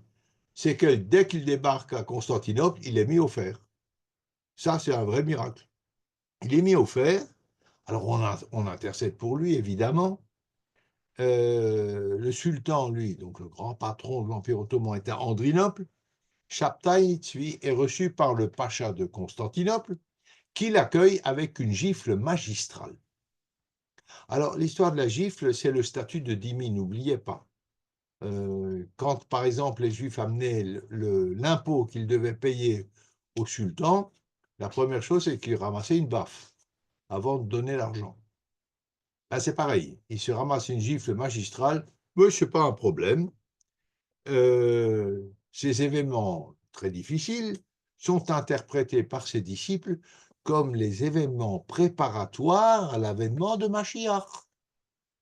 c'est que dès qu'il débarque à Constantinople, il est mis au fer. Ça, c'est un vrai miracle. Il est mis au fer. Alors, on intercède pour lui, évidemment. Le sultan, lui, donc le grand patron de l'Empire ottoman, est à Andrinople. Shabtai Tzvi est reçu par le pacha de Constantinople, qui l'accueille avec une gifle magistrale. Alors, l'histoire de la gifle, c'est le statut de dhimmi, n'oubliez pas. Quand, par exemple, les Juifs amenaient l'impôt qu'ils devaient payer au sultan, la première chose, c'est qu'ils ramassaient une baffe avant de donner l'argent. Là, c'est pareil. Ils se ramassent une gifle magistrale, mais ce n'est pas un problème. Ces événements très difficiles sont interprétés par ses disciples comme les événements préparatoires à l'avènement de Mashiach.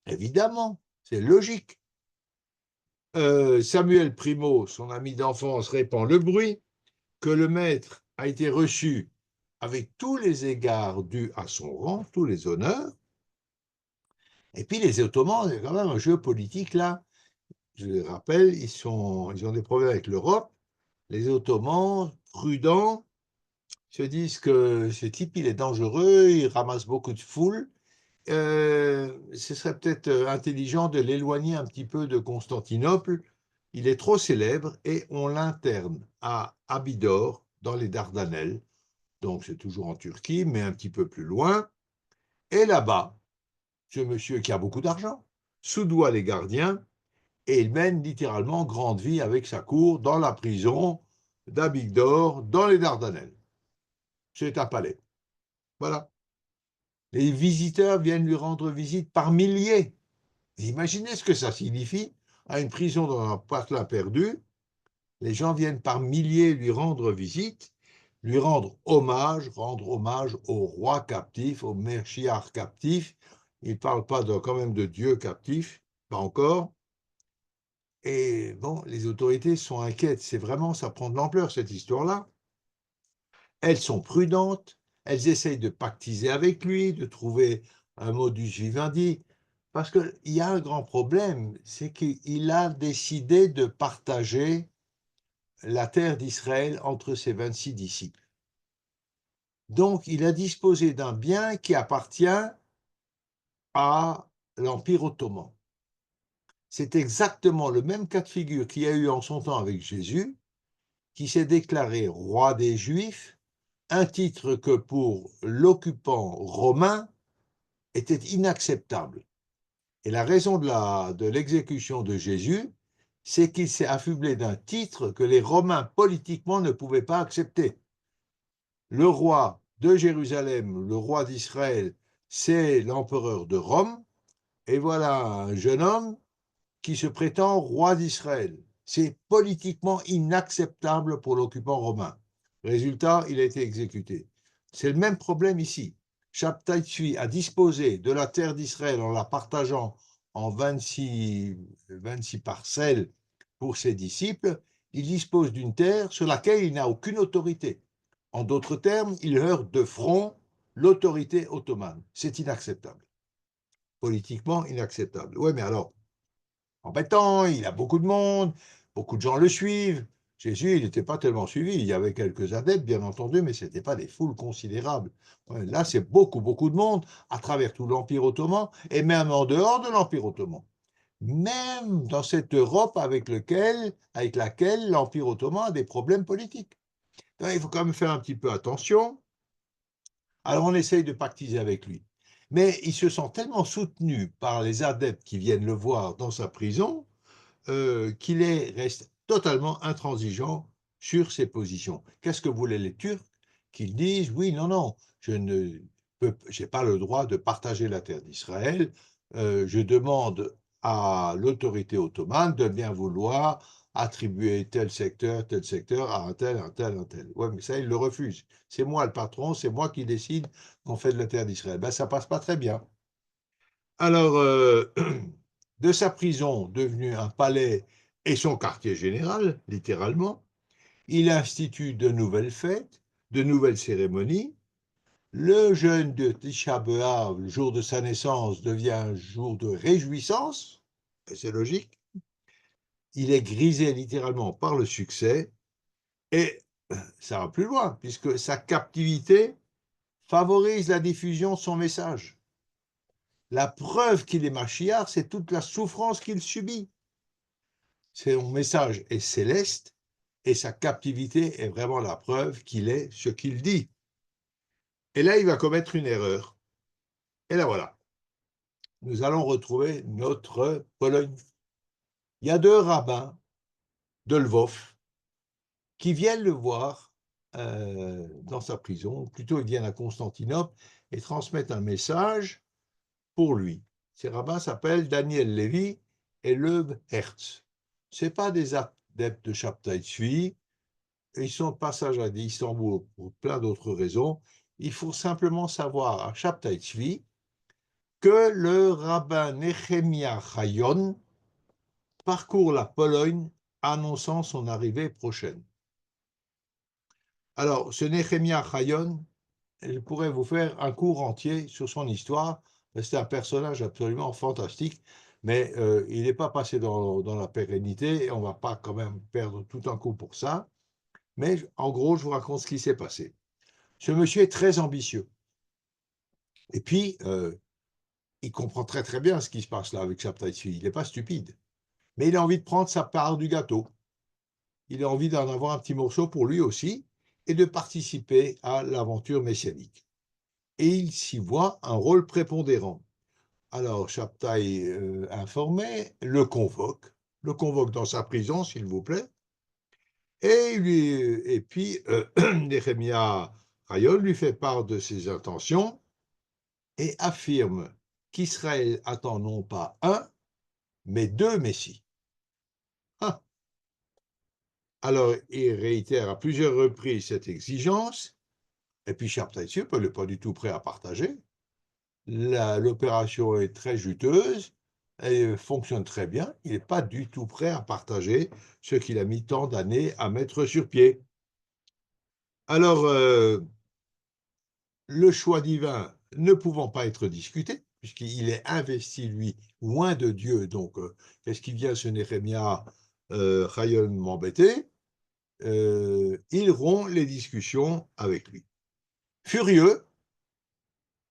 Évidemment, c'est logique. Samuel Primo, son ami d'enfance, répand le bruit que le maître a été reçu avec tous les égards dus à son rang, tous les honneurs. Et puis les Ottomans, c'est quand même un jeu politique là. Je les rappelle, ils ont des problèmes avec l'Europe. Les Ottomans, prudents, se disent que ce type, il est dangereux, il ramasse beaucoup de foule. Ce serait peut-être intelligent de l'éloigner un petit peu de Constantinople. Il est trop célèbre et on l'interne à Abidor, dans les Dardanelles. Donc c'est toujours en Turquie, mais un petit peu plus loin. Et là-bas, ce monsieur qui a beaucoup d'argent soudoie les gardiens et il mène littéralement grande vie avec sa cour dans la prison d'Abidor, dans les Dardanelles. C'est un palais. Voilà. Les visiteurs viennent lui rendre visite par milliers. Vous imaginez ce que ça signifie à une prison dans un patelin perdu. Les gens viennent par milliers lui rendre visite, lui rendre rendre hommage au roi captif, au Mashiach captif. Il ne parle pas quand même de Dieu captif, pas encore. Et bon, les autorités sont inquiètes. C'est vraiment, ça prend de l'ampleur cette histoire-là. Elles sont prudentes, elles essayent de pactiser avec lui, de trouver un modus vivendi, parce qu'il y a un grand problème, c'est qu'il a décidé de partager la terre d'Israël entre ses 26 disciples. Donc, il a disposé d'un bien qui appartient à l'Empire ottoman. C'est exactement le même cas de figure qu'il y a eu en son temps avec Jésus, qui s'est déclaré roi des Juifs, un titre que pour l'occupant romain était inacceptable. Et la raison de l'exécution de Jésus, c'est qu'il s'est affublé d'un titre que les Romains politiquement ne pouvaient pas accepter. Le roi de Jérusalem, le roi d'Israël, c'est l'empereur de Rome, et voilà un jeune homme qui se prétend roi d'Israël. C'est politiquement inacceptable pour l'occupant romain. Résultat, il a été exécuté. C'est le même problème ici. Shabtai Tzvi a disposé de la terre d'Israël en la partageant en 26 parcelles pour ses disciples. Il dispose d'une terre sur laquelle il n'a aucune autorité. En d'autres termes, il heurte de front l'autorité ottomane. C'est inacceptable. Politiquement inacceptable. Oui, mais alors, embêtant, il a beaucoup de monde, beaucoup de gens le suivent. Jésus, il n'était pas tellement suivi. Il y avait quelques adeptes, bien entendu, mais ce n'était pas des foules considérables. Là, c'est beaucoup, beaucoup de monde à travers tout l'Empire ottoman et même en dehors de l'Empire ottoman. Même dans cette Europe avec laquelle l'Empire ottoman a des problèmes politiques. il faut quand même faire un petit peu attention. Alors on essaye de pactiser avec lui. Mais il se sent tellement soutenu par les adeptes qui viennent le voir dans sa prison qu'il reste totalement intransigeant sur ses positions. Qu'est-ce que voulaient les Turcs? Qu'ils disent, oui, non, non, je n'ai pas le droit de partager la terre d'Israël, je demande à l'autorité ottomane de bien vouloir attribuer tel secteur à un tel, un tel, un tel. Ouais, mais ça, il le refuse. C'est moi le patron, c'est moi qui décide qu'on fait de la terre d'Israël. Ben, ça passe pas très bien. Alors, de sa prison devenue un palais et son quartier général, littéralement, il institue de nouvelles fêtes, de nouvelles cérémonies. Le jeûne de Tisha B'Av, le jour de sa naissance, devient un jour de réjouissance, et c'est logique. Il est grisé littéralement par le succès, et ça va plus loin, puisque sa captivité favorise la diffusion de son message. La preuve qu'il est Mashiach, c'est toute la souffrance qu'il subit. Son message est céleste et sa captivité est vraiment la preuve qu'il est ce qu'il dit. Et là, il va commettre une erreur. Et là, voilà. Nous allons retrouver notre Pologne. Il y a deux rabbins de Lvov qui viennent le voir dans sa prison, ou plutôt ils viennent à Constantinople et transmettent un message pour lui. Ces rabbins s'appellent Daniel Lévy et Lev Hertz. Ce pas des adeptes de Shabtai Tzvi, ils sont de passage à Istanbul pour plein d'autres raisons. Il faut simplement savoir à Shabtai Tzvi que le rabbin Nehemia Chayon parcourt la Pologne annonçant son arrivée prochaine. Alors, ce Nehemia Chayon, je pourrais vous faire un cours entier sur son histoire. C'est un personnage absolument fantastique, mais il n'est pas passé dans la pérennité et on ne va pas quand même perdre tout un coup pour ça. Mais en gros, je vous raconte ce qui s'est passé. Ce monsieur est très ambitieux. Et puis, il comprend très très bien ce qui se passe là avec Shabtai Tzvi. Il n'est pas stupide. Mais il a envie de prendre sa part du gâteau. Il a envie d'en avoir un petit morceau pour lui aussi et de participer à l'aventure messianique. Et il s'y voit un rôle prépondérant. Alors, Shabtai, informé, le convoque dans sa prison, s'il vous plaît, et puis Nehemia Hayol lui fait part de ses intentions et affirme qu'Israël attend non pas un, mais deux Messies. Ah. Alors, il réitère à plusieurs reprises cette exigence, et puis Shabtai Tzvi n'est pas du tout prêt à partager. L'opération est très juteuse, elle fonctionne très bien, il n'est pas du tout prêt à partager ce qu'il a mis tant d'années à mettre sur pied. Alors, le choix divin ne pouvant pas être discuté, puisqu'il est investi, lui, loin de Dieu, donc qu'est-ce qui vient ce Nehemia Chayon m'embêter, il rompt les discussions avec lui. Furieux,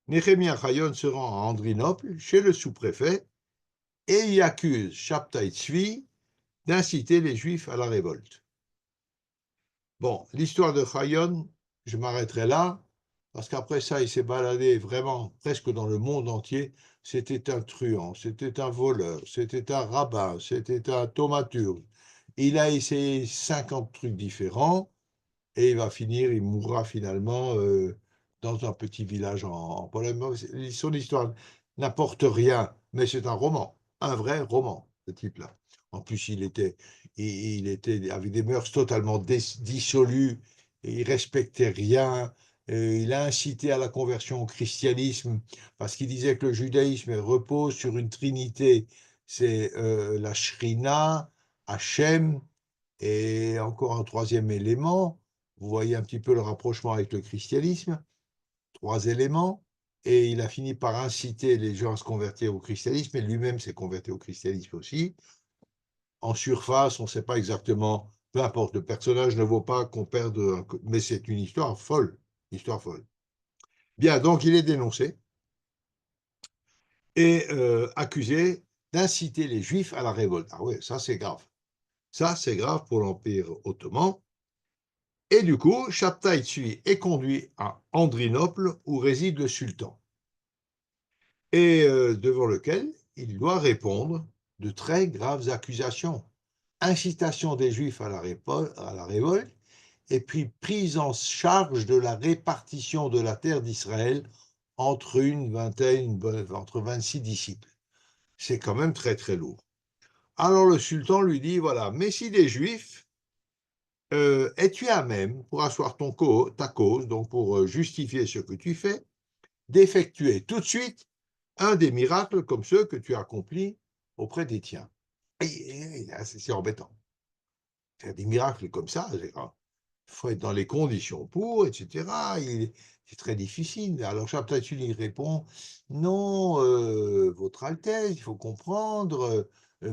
Nehemia Chayon se rend à Andrinople, chez le sous-préfet, et y accuse Shabtai Tzvi d'inciter les Juifs à la révolte. Bon, l'histoire de Chayon, je m'arrêterai là, parce qu'après ça, il s'est baladé vraiment presque dans le monde entier. C'était un truand, c'était un voleur, c'était un rabbin, c'était un thaumaturge. Il a essayé 50 trucs différents et il mourra finalement dans un petit village en Pologne. Son histoire n'apporte rien, mais c'est un roman, un vrai roman, ce type-là. En plus, il était avec des mœurs totalement dissolues, il respectait rien. Il a incité à la conversion au christianisme parce qu'il disait que le judaïsme repose sur une trinité, c'est la Shrina, Hachem et encore un troisième élément. Vous voyez un petit peu le rapprochement avec le christianisme, trois éléments, et il a fini par inciter les gens à se convertir au christianisme, et lui-même s'est converti au christianisme aussi. En surface, on ne sait pas exactement, peu importe, le personnage ne vaut pas qu'on perde, mais c'est une histoire folle, histoire folle. Bien, donc il est dénoncé et accusé d'inciter les Juifs à la révolte. Ah oui, ça c'est grave. Ça c'est grave pour l'Empire ottoman. Et du coup, Shabtai Tzvi est conduit à Andrinople, où réside le sultan, et devant lequel il doit répondre de très graves accusations. Incitation des Juifs à la révolte, et puis prise en charge de la répartition de la terre d'Israël entre une vingtaine, entre 26 disciples. C'est quand même très très lourd. Alors le sultan lui dit, voilà, mais si des Juifs, es-tu à même, pour asseoir ta cause, donc pour justifier ce que tu fais, d'effectuer tout de suite un des miracles comme ceux que tu as accomplis auprès des tiens. Et c'est embêtant. Faire des miracles comme ça, il faut être dans les conditions pour, etc. C'est très difficile. Alors Chaptatuli répond, non, Votre Altesse, il faut comprendre,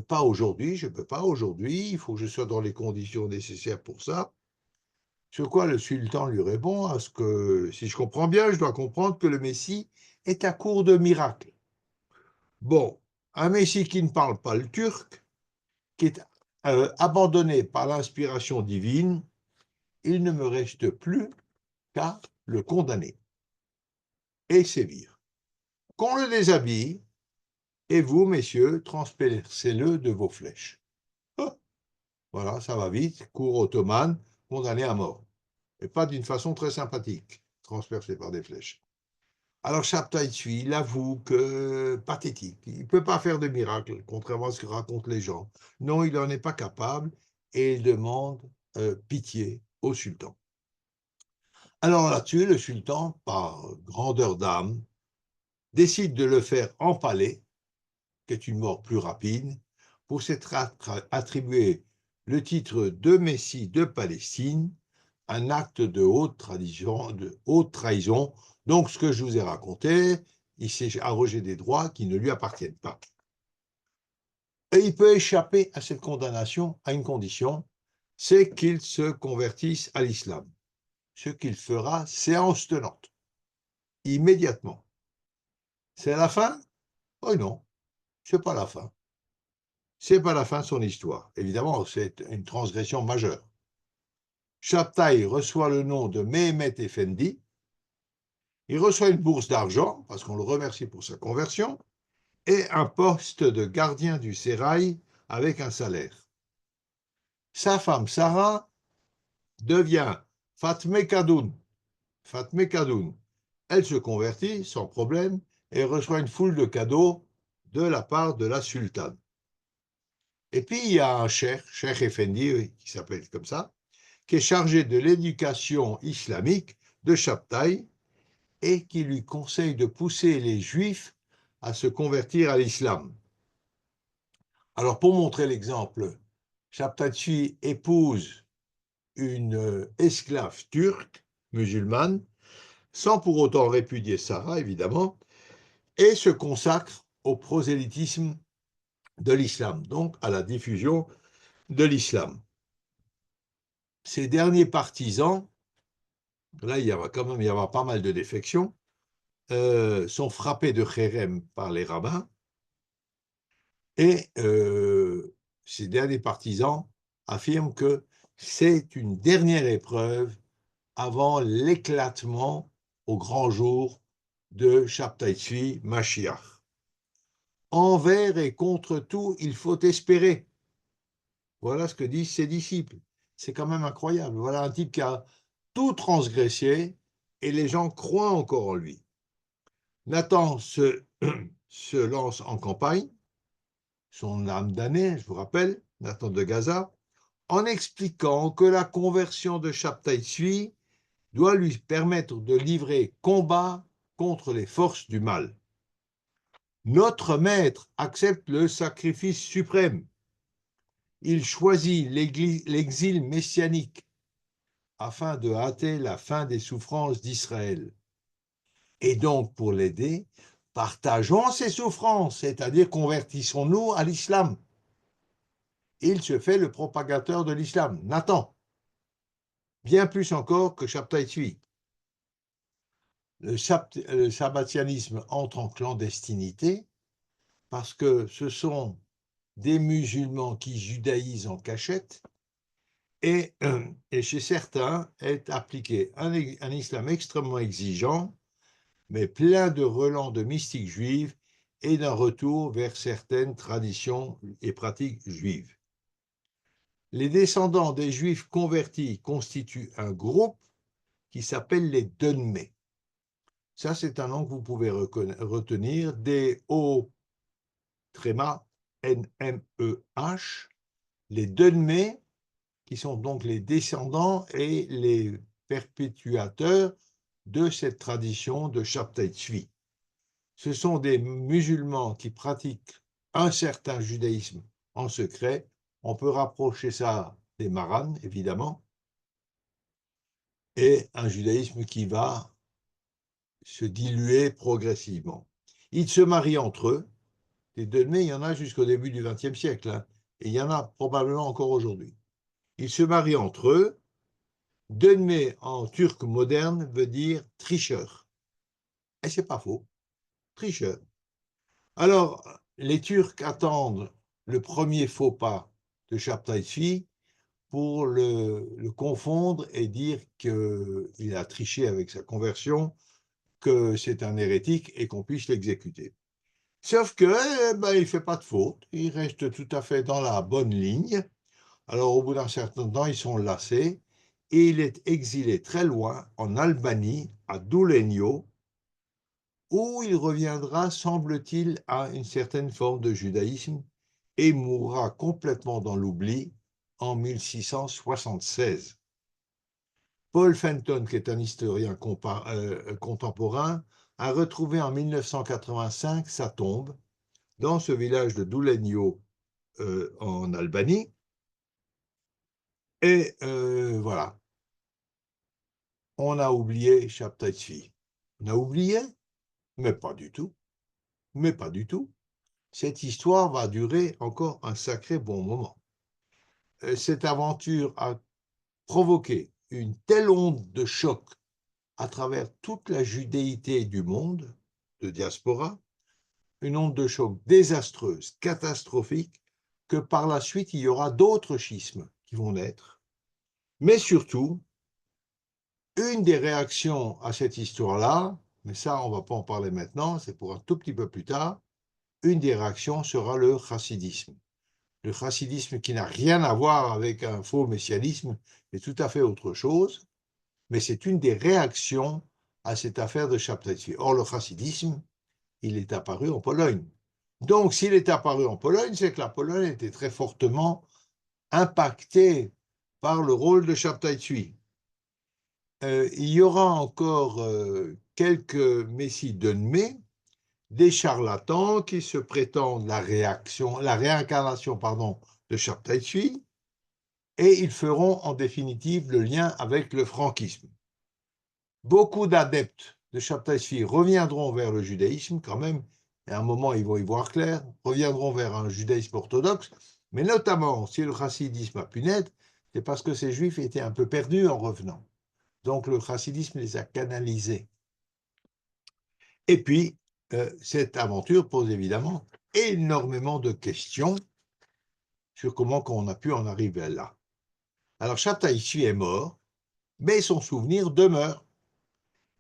pas aujourd'hui, je ne peux pas aujourd'hui, il faut que je sois dans les conditions nécessaires pour ça. Sur quoi le sultan lui répond, à ce que, si je comprends bien, je dois comprendre que le Messie est à court de miracles. Bon, un Messie qui ne parle pas le turc, qui est abandonné par l'inspiration divine, il ne me reste plus qu'à le condamner et sévir. Qu'on le déshabille, et vous, messieurs, transpercez-le de vos flèches. Ah, voilà, ça va vite, cour ottomane, condamné à mort. Et pas d'une façon très sympathique, transpercé par des flèches. Alors Shabtai Tzvi, il avoue que pathétique, il ne peut pas faire de miracle, contrairement à ce que racontent les gens. Non, il n'en est pas capable et il demande pitié au sultan. Alors là-dessus, le sultan, par grandeur d'âme, décide de le faire empaler, qui est une mort plus rapide, pour s'être attribué le titre de Messie de Palestine, un acte de haute trahison. Donc, ce que je vous ai raconté, il s'est arrogé des droits qui ne lui appartiennent pas. Et il peut échapper à cette condamnation à une condition, c'est qu'il se convertisse à l'islam, ce qu'il fera séance tenante, immédiatement. C'est la fin? Oh non, c'est pas la fin. C'est pas la fin de son histoire. Évidemment, c'est une transgression majeure. Shabtai reçoit le nom de Mehmet Efendi. Il reçoit une bourse d'argent, parce qu'on le remercie pour sa conversion, et un poste de gardien du sérail avec un salaire. Sa femme Sarah devient Fatme Kadoun. Fatme Kadoun. Elle se convertit sans problème et reçoit une foule de cadeaux de la part de la sultane. Et puis il y a un cheikh Effendi, qui s'appelle comme ça, qui est chargé de l'éducation islamique de Shabtai et qui lui conseille de pousser les juifs à se convertir à l'islam. Alors pour montrer l'exemple, Shabtai épouse une esclave turque, musulmane, sans pour autant répudier Sarah, évidemment, et se consacre au prosélytisme de l'islam, donc à la diffusion de l'islam. Ces derniers partisans, là il va quand même y avoir pas mal de défections, sont frappés de kherem par les rabbins, et ces derniers partisans affirment que c'est une dernière épreuve avant l'éclatement au grand jour de Shabtai Tzvi Mashiach. Envers et contre tout, il faut espérer. Voilà ce que disent ses disciples. C'est quand même incroyable. Voilà un type qui a tout transgressé et les gens croient encore en lui. Nathan se lance en campagne, son âme damnée, je vous rappelle, Nathan de Gaza, en expliquant que la conversion de Shabtai Tzvi doit lui permettre de livrer combat contre les forces du mal. Notre maître accepte le sacrifice suprême. Il choisit l'exil messianique afin de hâter la fin des souffrances d'Israël. Et donc, pour l'aider, partageons ses souffrances, c'est-à-dire convertissons-nous à l'islam. Il se fait le propagateur de l'islam, Nathan, bien plus encore que Shabtai Tzvi. Le sabbatianisme entre en clandestinité parce que ce sont des musulmans qui judaïsent en cachette et chez certains est appliqué un islam extrêmement exigeant, mais plein de relents de mystique juive et d'un retour vers certaines traditions et pratiques juives. Les descendants des juifs convertis constituent un groupe qui s'appelle les Dunmé. Ça, c'est un nom que vous pouvez retenir, D-O-N-M-E-H, les Dunmé, qui sont donc les descendants et les perpétuateurs de cette tradition de Shabtai Tzvi. Ce sont des musulmans qui pratiquent un certain judaïsme en secret. On peut rapprocher ça des Maran, évidemment, et un judaïsme qui va se diluer progressivement. Ils se marient entre eux. Les Dunmé, il y en a jusqu'au début du XXe siècle, hein, et il y en a probablement encore aujourd'hui. Ils se marient entre eux. Dunmé en turc moderne veut dire tricheur. Et c'est pas faux, tricheur. Alors, les Turcs attendent le premier faux pas de Shabtai Tzvi pour le confondre et dire qu'il a triché avec sa conversion, que c'est un hérétique et qu'on puisse l'exécuter. Sauf que, il ne fait pas de faute, il reste tout à fait dans la bonne ligne. Alors, au bout d'un certain temps, ils sont lassés et il est exilé très loin, en Albanie, à Doulenio, où il reviendra, semble-t-il, à une certaine forme de judaïsme et mourra complètement dans l'oubli en 1676. Paul Fenton, qui est un historien contemporain, a retrouvé en 1985 sa tombe dans ce village de Doulenio en Albanie. Et voilà, on a oublié Shabtai Tzvi. On a oublié, mais pas du tout. Mais pas du tout. Cette histoire va durer encore un sacré bon moment. Cette aventure a provoqué une telle onde de choc à travers toute la judéité du monde, de diaspora, une onde de choc désastreuse, catastrophique, que par la suite, il y aura d'autres schismes qui vont naître. Mais surtout, une des réactions à cette histoire-là, mais ça, on ne va pas en parler maintenant, c'est pour un tout petit peu plus tard, une des réactions sera le chassidisme. Le chassidisme qui n'a rien à voir avec un faux messianisme, c'est tout à fait autre chose, mais c'est une des réactions à cette affaire de Shabtai Tzvi. Or, le chassidisme, il est apparu en Pologne. Donc, s'il est apparu en Pologne, c'est que la Pologne était très fortement impactée par le rôle de Shabtai Tzvi. Il y aura encore quelques messies Dunmé, des charlatans qui se prétendent la réincarnation de Shabtai Tzvi, et ils feront en définitive le lien avec le franquisme. Beaucoup d'adeptes de Shabtai Tzvi reviendront vers le judaïsme quand même, et à un moment ils vont y voir clair, reviendront vers un judaïsme orthodoxe, mais notamment si le chassidisme a pu naître, c'est parce que ces juifs étaient un peu perdus en revenant. Donc le chassidisme les a canalisés. Et puis, cette aventure pose évidemment énormément de questions sur comment on a pu en arriver là. Alors, Shabtai Tzvi est mort, mais son souvenir demeure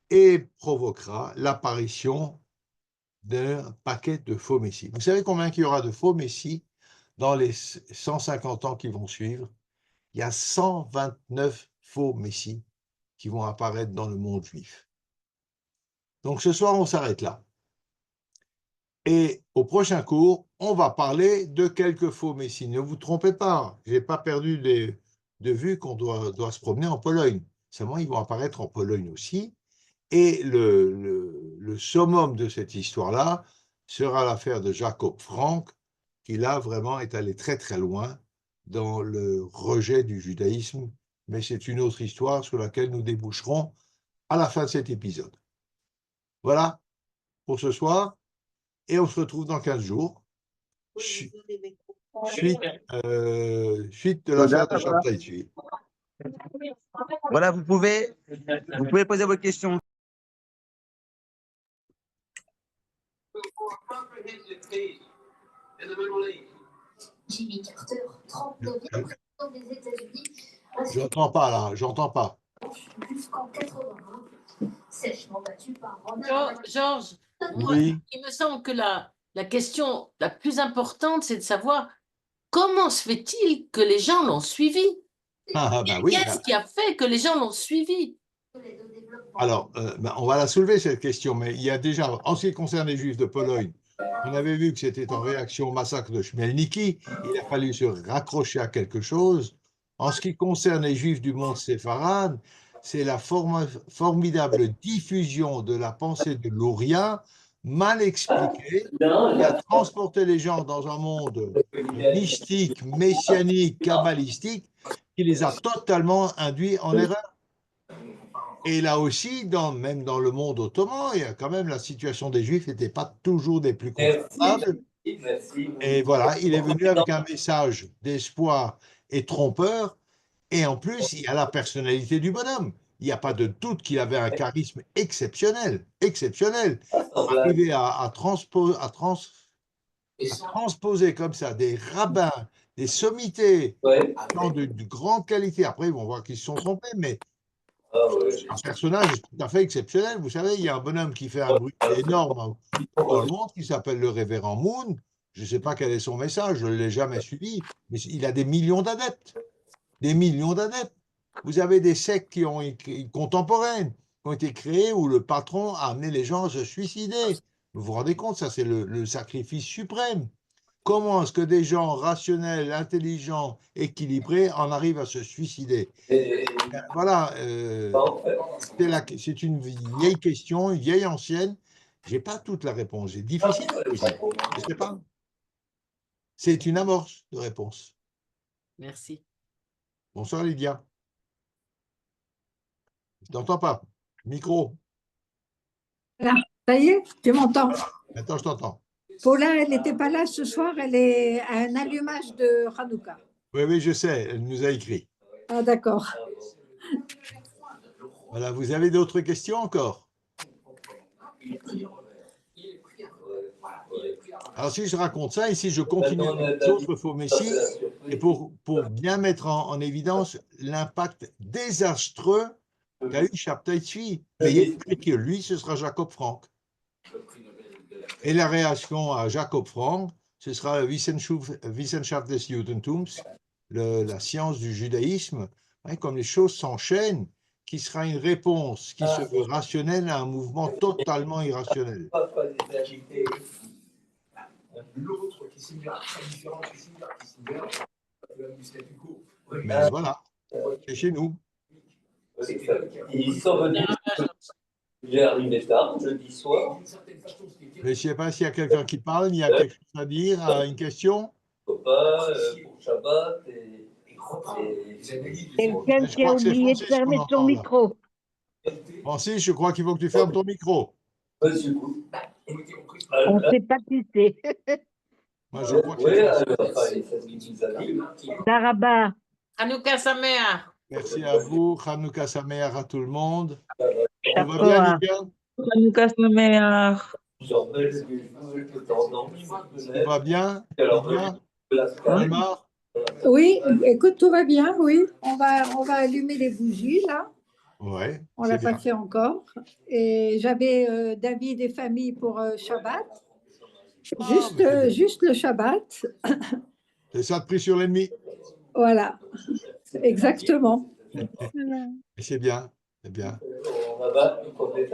et provoquera l'apparition d'un paquet de faux messies. Vous savez combien il y aura de faux messies dans les 150 ans qui vont suivre? Il y a 129 faux messies qui vont apparaître dans le monde juif. Donc ce soir, on s'arrête là. Et au prochain cours, on va parler de quelques faux messies. Ne vous trompez pas, je n'ai pas perdu de vue qu'on doit se promener en Pologne. Seulement, ils vont apparaître en Pologne aussi. Et le summum de cette histoire-là sera l'affaire de Jacob Frank, qui là vraiment est allé très très loin dans le rejet du judaïsme. Mais c'est une autre histoire sur laquelle nous déboucherons à la fin de cet épisode. Voilà pour ce soir. Et on se retrouve dans 15 jours. Suite de l'affaire de Shabtai Tzvi. Voilà, vous pouvez poser vos questions. Jimmy Carter, 39e président des États-Unis, J'entends pas là, j'entends pas. Jusqu'en 81, sèchement battu par Georges, moi, Oui. il me semble que la question la plus importante, c'est de savoir comment se fait-il que les gens l'ont suivi? Ah, ben oui. Qu'est-ce qui a fait que les gens l'ont suivi? Alors, on va la soulever cette question, mais il y a déjà, en ce qui concerne les Juifs de Pologne, on avait vu que c'était en réaction au massacre de Chmielniki, il a fallu se raccrocher à quelque chose. En ce qui concerne les Juifs du monde séfarade, c'est la formidable diffusion de la pensée de Luria, mal expliquée, qui a transporté les gens dans un monde mystique, messianique, kabbalistique, qui les a totalement induits en erreur. Et là aussi, même dans le monde ottoman, il y a quand même la situation des Juifs n'était pas toujours des plus confortables. Et voilà, il est venu avec un message d'espoir et trompeur. Et en plus, il y a la personnalité du bonhomme. Il n'y a pas de doute qu'il avait un charisme exceptionnel, exceptionnel. Arriver à transposer comme ça des rabbins, des sommités, gens de grande qualité. Après, ils vont voir qu'ils se sont trompés, mais un personnage tout à fait exceptionnel. Vous savez, il y a un bonhomme qui fait un bruit énorme dans le monde qui s'appelle le révérend Moon. Je ne sais pas quel est son message, je ne l'ai jamais suivi, mais il a des millions d'adeptes. Des millions d'adeptes. Vous avez des sectes contemporaines qui ont été créées où le patron a amené les gens à se suicider. Vous vous rendez compte, ça c'est le sacrifice suprême. Comment est-ce que des gens rationnels, intelligents, équilibrés en arrivent à se suicider? Voilà, c'est une vieille question, une vieille ancienne. Je n'ai pas toute la réponse, c'est difficile à poser. Je ne sais pas. C'est une amorce de réponse. Merci. Bonsoir Lydia. Je t'entends pas. Micro. Là, ça y est, tu m'entends. Maintenant, je t'entends. Paula, elle n'était pas là ce soir, elle est à un allumage de Hanouka. Oui, oui, je sais, elle nous a écrit. Ah, d'accord. Voilà, vous avez d'autres questions encore? Alors, si je raconte ça, ici, je continue avec les autres faux messies, et pour bien mettre en évidence l'impact désastreux qu'a eu Shabtai Tzvi. Mais il est écrit que lui, ce sera Jacob Frank. Et la réaction à Jacob Frank, ce sera Wissenschaft des Judentums, la science du judaïsme, hein, comme les choses s'enchaînent, qui sera une réponse qui se veut rationnelle à un mouvement totalement irrationnel. L'autre qui est très différent, Mais voilà, c'est chez nous. Ils sont venus. J'ai arrivé tard, jeudi soir. Je ne sais pas s'il y a quelqu'un qui parle, il y a quelque chose à dire, une question? Copain, pour Shabbat Quelqu'un qui a oublié de fermer son micro. Francis, je crois qu'il faut que tu fermes ton micro. On ne sait pas qui c'est. Moi, je crois que c'est Daraba. Hanouka Sameach. Merci à vous. Hanouka Sameach à tout le monde. Tout va bien, D'accord. Lydia? Hanouka Sameach. Tout va bien, Lydia? Neymar? Oui, écoute, tout va bien, oui. On va allumer les bougies, là. Ouais, On ne l'a pas fait encore. Et j'avais David et famille pour Shabbat. Juste le Shabbat. C'est ça de prix sur l'ennemi. Voilà, exactement. C'est bien, c'est bien.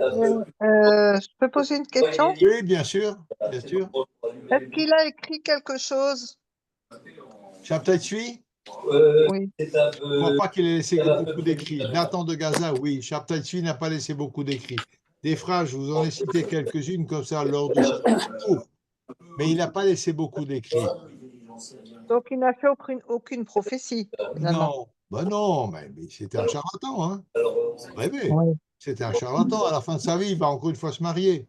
Je peux poser une question? Oui, bien sûr, bien sûr. Est-ce qu'il a écrit quelque chose? Shabtai Tzvi? Oui. Je ne crois pas qu'il ait laissé beaucoup d'écrits. Nathan de Gaza, oui. Shabtai Tzvi n'a pas laissé beaucoup d'écrits. Des phrases, je vous en ai cité quelques-unes comme ça lors de ce cours. Mais il n'a pas laissé beaucoup d'écrits. Donc, il n'a fait aucune prophétie, finalement. Non, non, mais c'était un charlatan. Hein. Rêvez. Oui. C'était un charlatan. À la fin de sa vie, il va encore une fois se marier.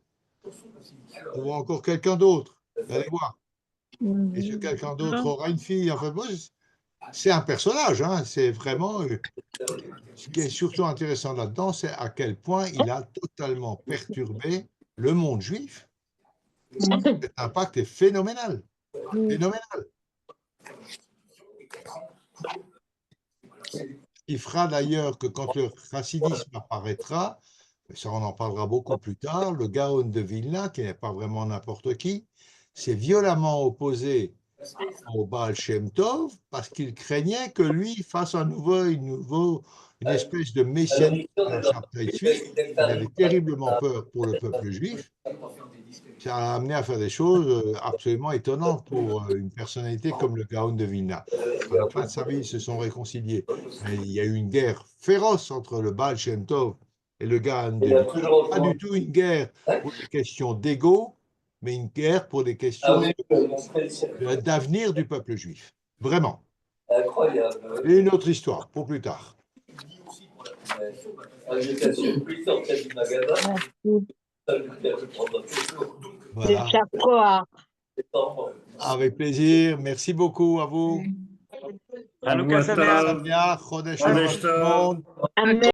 On voit encore quelqu'un d'autre. Vous allez voir. Et ce quelqu'un d'autre aura une fille. Enfin, bon, c'est un personnage. Hein. C'est vraiment. Ce qui est surtout intéressant là-dedans, c'est à quel point il a totalement perturbé le monde juif. Cet impact est phénoménal. Phénoménal. qui fera d'ailleurs que quand le chassidisme apparaîtra, mais ça on en parlera beaucoup plus tard, le Gaon de Vilna, qui n'est pas vraiment n'importe qui, s'est violemment opposé au Baal Shem Tov parce qu'il craignait que lui fasse une espèce de messianisme à la Shabtai Tzvi. Il avait terriblement peur pour le peuple juif. Ça a amené à faire des choses absolument étonnantes pour une personnalité comme le Gaon de Vilna. À la fin de sa vie, ils se sont réconciliés. Mais il y a eu une guerre féroce entre le Baal Shem Tov et le Gaon de Vilna. Pas du tout une guerre pour des questions d'ego, mais une guerre pour des questions d'avenir du peuple juif. Vraiment. Incroyable. Et une autre histoire, pour plus tard. Voilà. Avec plaisir. Merci beaucoup à vous. Hanouka Sameach. Chodesh Tov à tout le monde.